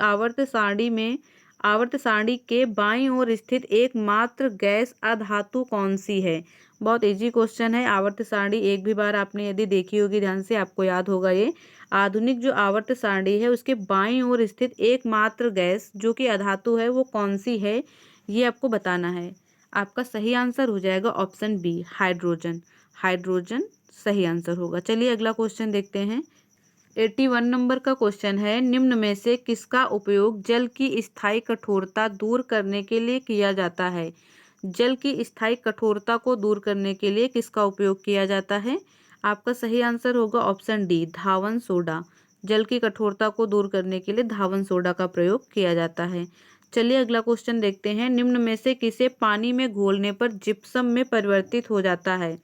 आवर्त सारणी के बाईं ओर स्थित एकमात्र गैस अधातु कौन सी है? बहुत इजी क्वेश्चन है। आवर्त सारणी एक भी बार आपने यदि देखी होगी ध्यान से, आपको याद होगा ये। आधुनिक जो आवर्त सारणी है उसके बाईं ओर स्थित एकमात्र गैस जो कि अधातु है वो कौन सी है, ये आपको बताना है। आपका सही आंसर हो जाएगा ऑप्शन बी, हाइड्रोजन। हाइड्रोजन सही आंसर होगा। चलिए अगला क्वेश्चन देखते हैं। 81 नंबर का क्वेश्चन है, निम्न में से किसका उपयोग जल की स्थायी कठोरता दूर करने के लिए किया जाता है? जल की स्थायी कठोरता को दूर करने के लिए किसका उपयोग किया जाता है? आपका सही आंसर होगा ऑप्शन डी, धावन सोडा। जल की कठोरता को दूर करने के लिए धावन सोडा का प्रयोग किया जाता है। चलिए अगला क्वेश्चन देखते हैं। निम्न में से किसे पानी में घोलने पर जिप्सम में परिवर्तित हो जाता है?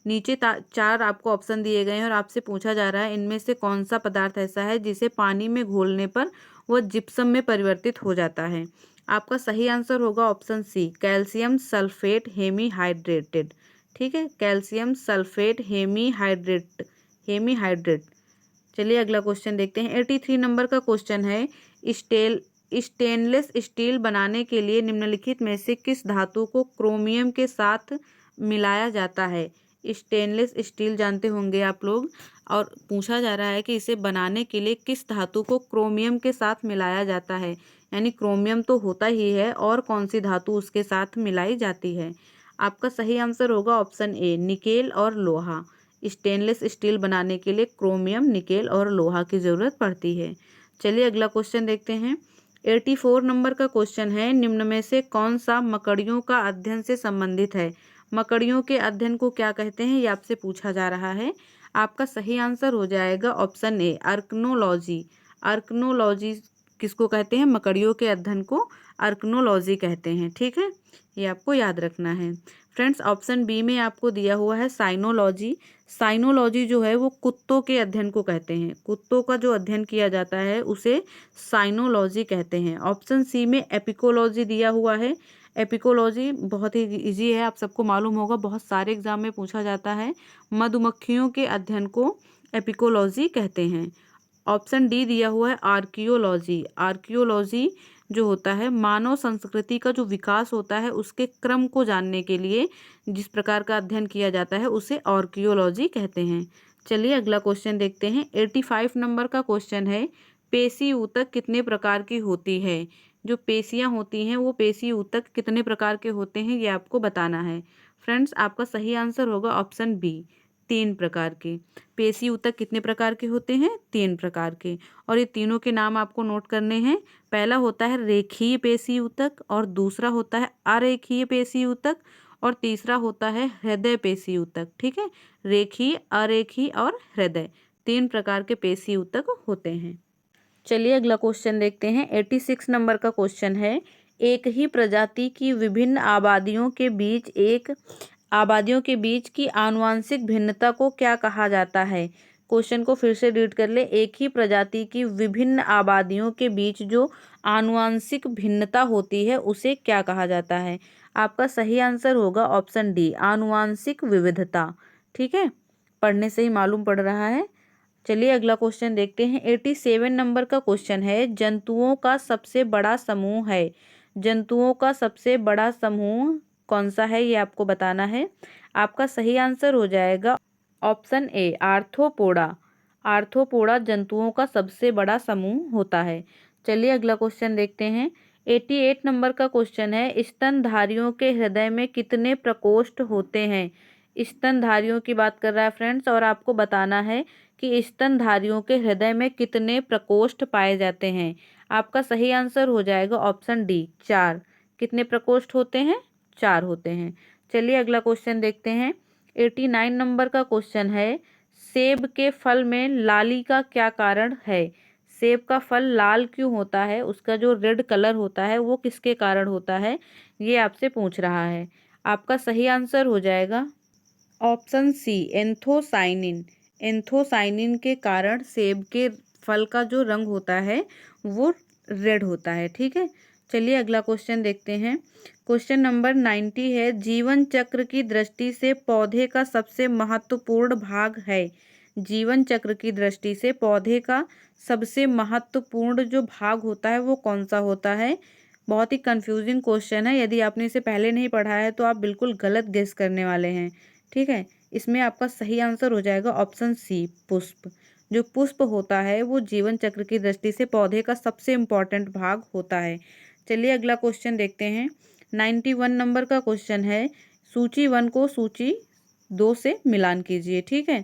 नीचे 4 आपको ऑप्शन दिए गए हैं और आपसे पूछा जा रहा है इनमें से कौन सा पदार्थ ऐसा है जिसे पानी में घोलने पर वह जिप्सम में परिवर्तित हो जाता है। आपका सही आंसर होगा ऑप्शन सी, कैल्शियम सल्फेट हेमीहाइड्रेटेड। ठीक है, कैल्शियम सल्फेट हेमीहाइड्रेट। चलिए अगला क्वेश्चन देखते हैं। 83 नंबर का क्वेश्चन है, स्टेनलेस स्टील बनाने के लिए निम्नलिखित में से किस धातु को क्रोमियम के साथ मिलाया जाता है? स्टेनलेस स्टील जानते होंगे आप लोग, और पूछा जा रहा है कि इसे बनाने के लिए किस धातु को क्रोमियम के साथ मिलाया जाता है। यानी क्रोमियम तो होता ही है, और कौन सी धातु उसके साथ मिलाई जाती है। आपका सही आंसर होगा ऑप्शन ए, निकेल और लोहा। स्टेनलेस स्टील बनाने के लिए क्रोमियम, निकेल और लोहा की ज़रूरत पड़ती है। चलिए अगला क्वेश्चन देखते हैं। 84 नंबर का क्वेश्चन है, निम्न में से कौन सा मकड़ियों का अध्ययन से संबंधित है। मकड़ियों के अध्ययन को क्या कहते हैं, ये आपसे पूछा जा रहा है। आपका सही आंसर हो जाएगा ऑप्शन ए, अर्कनोलॉजी। अर्कनोलॉजी किसको कहते हैं, मकड़ियों के अध्ययन को अर्कनोलॉजी कहते हैं। ठीक है, ये आपको याद रखना है। फ्रेंड्स, ऑप्शन बी में आपको दिया हुआ है साइनोलॉजी। साइनोलॉजी जो है वो कुत्तों के अध्ययन को कहते हैं। कुत्तों का जो अध्ययन किया जाता है उसे साइनोलॉजी कहते हैं। ऑप्शन सी में एपिकोलॉजी दिया हुआ है। एपिकोलॉजी बहुत ही इजी है, आप सबको मालूम होगा, बहुत सारे एग्जाम में पूछा जाता है। मधुमक्खियों के अध्ययन को एपिकोलॉजी कहते हैं। ऑप्शन डी दिया हुआ है आर्कियोलॉजी। आर्कियोलॉजी जो होता है मानव संस्कृति का जो विकास होता है उसके क्रम को जानने के लिए जिस प्रकार का अध्ययन किया जाता है उसे आर्कियोलॉजी कहते हैं। चलिए अगला क्वेश्चन देखते हैं। 85 नंबर का क्वेश्चन है, पेशी ऊतक कितने प्रकार की होती है। जो पेशियां होती हैं वो पेशी ऊतक कितने प्रकार के होते हैं, ये आपको बताना है। फ्रेंड्स, आपका सही आंसर होगा ऑप्शन बी, 3 प्रकार के। पेशी ऊतक कितने प्रकार के होते हैं, 3 प्रकार के। और ये तीनों के नाम आपको नोट करने हैं। पहला होता है रेखीय पेशी ऊतक, और दूसरा होता है अरेखीय पेशी ऊतक, और तीसरा होता है हृदय पेशी ऊतक। ठीक है, रेखीय, अरेखीय और हृदय, 3 प्रकार के पेशी ऊतक होते हैं। चलिए अगला क्वेश्चन देखते हैं। 86 नंबर का क्वेश्चन है, एक ही प्रजाति की विभिन्न आबादियों के बीच की आनुवंशिक भिन्नता को क्या कहा जाता है। क्वेश्चन को फिर से रीड कर ले। एक ही प्रजाति की विभिन्न आबादियों के बीच जो आनुवंशिक भिन्नता होती है उसे क्या कहा जाता है। आपका सही आंसर होगा ऑप्शन डी, आनुवंशिक विविधता। ठीक है, पढ़ने से ही मालूम पड़ रहा है। चलिए अगला क्वेश्चन देखते हैं। 87 नंबर का क्वेश्चन है, जंतुओं का सबसे बड़ा समूह है। जंतुओं का सबसे बड़ा समूह कौन सा है, ये आपको बताना है। आपका सही आंसर हो जाएगा ऑप्शन ए, आर्थ्रोपोडा। आर्थ्रोपोडा जंतुओं का सबसे बड़ा समूह होता है। चलिए अगला क्वेश्चन देखते हैं। 88 नंबर का क्वेश्चन है, स्तनधारियों के हृदय में कितने प्रकोष्ठ होते हैं। स्तनधारियों की बात कर रहा है फ्रेंड्स, और आपको बताना है कि स्तनधारियों के हृदय में कितने प्रकोष्ठ पाए जाते हैं। आपका सही आंसर हो जाएगा ऑप्शन डी, 4। कितने प्रकोष्ठ होते हैं, 4 होते हैं। चलिए अगला क्वेश्चन देखते हैं। 89 नंबर का क्वेश्चन है, सेब के फल में लाली का क्या कारण है। सेब का फल लाल क्यों होता है, उसका जो रेड कलर होता है वो किसके कारण होता है, ये आपसे पूछ रहा है। आपका सही आंसर हो जाएगा ऑप्शन सी, एंथोसाइनिन। एंथोसाइनिन के कारण सेब के फल का जो रंग होता है वो रेड होता है। ठीक है, चलिए अगला क्वेश्चन देखते हैं। क्वेश्चन नंबर 90 है, जीवन चक्र की दृष्टि से पौधे का सबसे महत्वपूर्ण भाग है। जीवन चक्र की दृष्टि से पौधे का सबसे महत्वपूर्ण जो भाग होता है वो कौन सा होता है। बहुत ही कंफ्यूजिंग क्वेश्चन है, यदि आपने इसे पहले नहीं पढ़ा है तो आप बिल्कुल गलत गेस करने वाले हैं। ठीक है, इसमें आपका सही आंसर हो जाएगा ऑप्शन सी, पुष्प। जो पुष्प होता है वो जीवन चक्र की दृष्टि से पौधे का सबसे इम्पॉर्टेंट भाग होता है। चलिए अगला क्वेश्चन देखते हैं। 91 नंबर का क्वेश्चन है, सूची 1 को सूची 2 से मिलान कीजिए। ठीक है,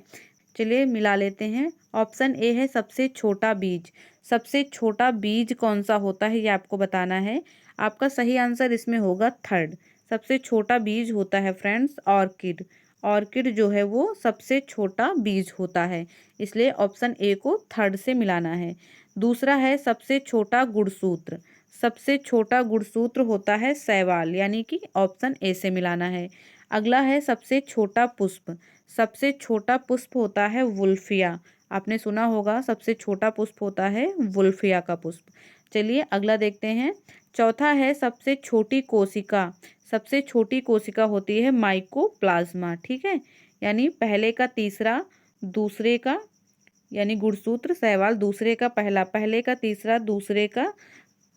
चलिए मिला लेते हैं। ऑप्शन ए है सबसे छोटा बीज। सबसे छोटा बीज कौन सा होता है ये आपको बताना है। आपका सही आंसर इसमें होगा 3rd। सबसे छोटा बीज होता है फ्रेंड्स ऑर्किड। ऑर्किड जो है वो सबसे छोटा बीज होता है, इसलिए ऑप्शन ए को 3rd से मिलाना है। दूसरा है सबसे छोटा गुणसूत्र। सबसे छोटा गुणसूत्र होता है शैवाल, यानी कि ऑप्शन ए से मिलाना है। अगला है सबसे छोटा पुष्प। सबसे छोटा पुष्प होता है वुल्फिया। आपने सुना होगा, सबसे छोटा पुष्प होता है वुल्फिया का पुष्प। चलिए अगला देखते हैं। चौथा है सबसे छोटी कोशिका। सबसे छोटी कोशिका होती है माइकोप्लाज्मा। ठीक है, यानी पहले का तीसरा, दूसरे का यानी गुणसूत्र शैवाल, दूसरे का पहला, पहले का तीसरा, दूसरे का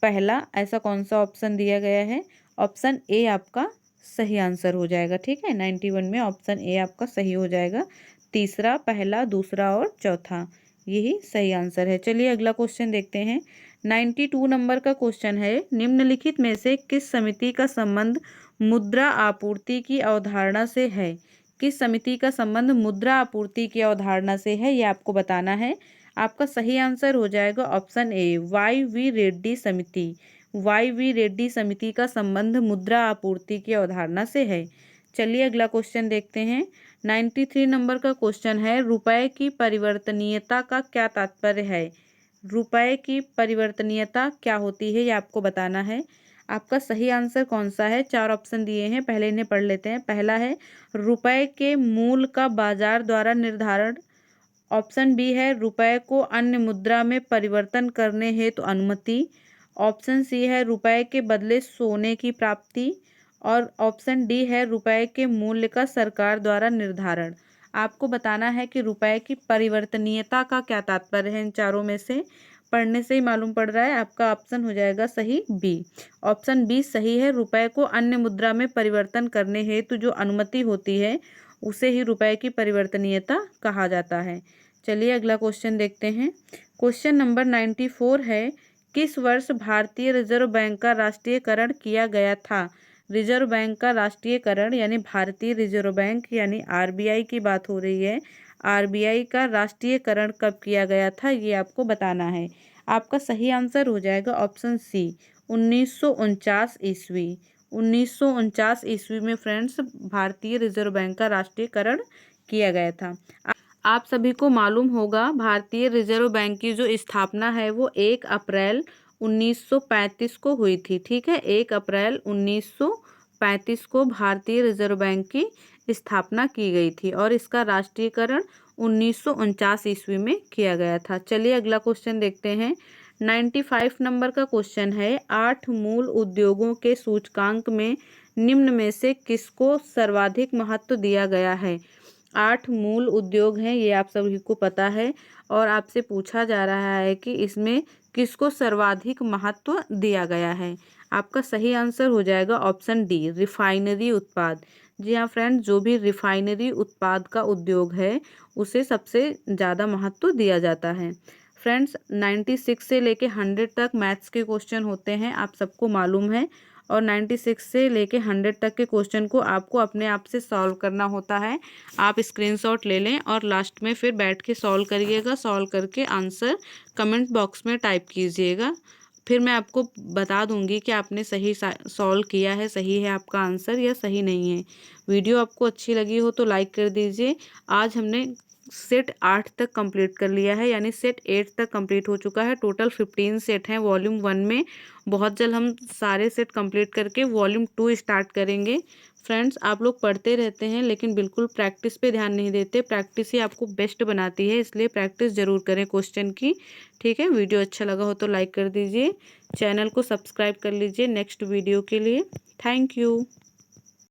पहला, ऐसा कौन सा ऑप्शन दिया गया है। ऑप्शन ए आपका सही आंसर हो जाएगा। ठीक है, 91 में ऑप्शन ए आपका सही हो जाएगा। तीसरा, पहला, दूसरा और चौथा, यही सही आंसर है। चलिए अगला क्वेश्चन देखते हैं। 92 नंबर का क्वेश्चन है, निम्नलिखित में से किस समिति का संबंध मुद्रा आपूर्ति की अवधारणा से है? किस समिति का संबंध मुद्रा आपूर्ति की अवधारणा से है, ये आपको बताना है। आपका सही आंसर हो जाएगा option A, Y V Reddy समिति। वाई वी रेड्डी समिति का संबंध मुद्रा आपूर्ति की अवधारणा से है। चलिए अगला क्वेश्चन देखते हैं। 93 नंबर का क्वेश्चन है, रुपए की परिवर्तनीयता का क्या तात्पर्य है? रुपए की परिवर्तनीयता क्या होती है, ये आपको बताना है। आपका सही आंसर कौन सा है? 4 ऑप्शन दिए हैं, पहले इन्हें पढ़ लेते हैं। पहला है रुपए के मूल का बाजार द्वारा निर्धारण। ऑप्शन बी है रुपए को अन्य मुद्रा में परिवर्तन करने हेतु अनुमति। ऑप्शन सी है रुपए के बदले सोने की प्राप्ति। और ऑप्शन डी है रुपए के मूल्य का सरकार द्वारा निर्धारण। आपको बताना है कि रुपए की परिवर्तनीयता का क्या तात्पर्य है। इन चारों में से पढ़ने से ही मालूम पड़ रहा है। आपका ऑप्शन हो जाएगा सही बी। ऑप्शन बी सही है, रुपए को अन्य मुद्रा में परिवर्तन करने हेतु जो अनुमति होती है उसे ही रुपए की परिवर्तनीयता कहा जाता है। चलिए अगला क्वेश्चन देखते हैं। क्वेश्चन नंबर 94 है, किस वर्ष भारतीय रिजर्व बैंक का राष्ट्रीयकरण किया गया था? रिजर्व बैंक का राष्ट्रीयकरण यानी भारतीय रिजर्व बैंक यानी आरबीआई की बात हो रही है। आरबीआई का राष्ट्रीयकरण कब किया गया था, ये आपको बताना है। आपका सही आंसर हो जाएगा ऑप्शन सी, 1949 ईस्वी। 1949 ईस्वी में फ्रेंड्स भारतीय रिजर्व बैंक का राष्ट्रीयकरण किया गया था। आप सभी को मालूम होगा भारतीय रिजर्व बैंक की जो स्थापना है वो 1 अप्रैल 1935 को हुई थी। ठीक है, 1 अप्रैल 1935 को भारतीय रिजर्व बैंक की स्थापना की गई थी और इसका राष्ट्रीयकरण 1949 ईस्वी में किया गया था। चलिए अगला क्वेश्चन देखते हैं। 95 नंबर का क्वेश्चन है, 8 मूल उद्योगों के सूचकांक में निम्न में से किसको सर्वाधिक महत्व दिया गया है? 8 मूल उद्योग हैं, ये आप सभी को पता है और आपसे पूछा जा रहा है कि इसमें किसको सर्वाधिक महत्व दिया गया है। आपका सही आंसर हो जाएगा ऑप्शन डी, रिफाइनरी उत्पाद। जी हाँ फ्रेंड्स, जो भी रिफाइनरी उत्पाद का उद्योग है उसे सबसे ज़्यादा महत्व दिया जाता है। फ्रेंड्स 96 से लेके 100 तक मैथ्स के क्वेश्चन होते हैं, आप सबको मालूम है। और 96 से लेके 100 तक के क्वेश्चन को आपको अपने आप से सॉल्व करना होता है। आप स्क्रीनशॉट ले लें और लास्ट में फिर बैठ के सॉल्व करिएगा। सॉल्व करके आंसर कमेंट बॉक्स में टाइप कीजिएगा। फिर मैं आपको बता दूंगी कि आपने सही सॉल्व किया है, सही है आपका आंसर या सही नहीं है। वीडियो आपको अच्छी लगी हो तो लाइक कर दीजिए। आज हमने सेट 8 तक कंप्लीट कर लिया है, यानी सेट 8 तक कंप्लीट हो चुका है। टोटल 15 सेट हैं वॉल्यूम 1 में। बहुत जल्द हम सारे सेट कंप्लीट करके वॉल्यूम 2 स्टार्ट करेंगे। फ्रेंड्स आप लोग पढ़ते रहते हैं लेकिन बिल्कुल प्रैक्टिस पे ध्यान नहीं देते। प्रैक्टिस ही आपको बेस्ट बनाती है, इसलिए प्रैक्टिस ज़रूर करें क्वेश्चन की। ठीक है, वीडियो अच्छा लगा हो तो लाइक कर दीजिए, चैनल को सब्सक्राइब कर लीजिए नेक्स्ट वीडियो के लिए। Thank you.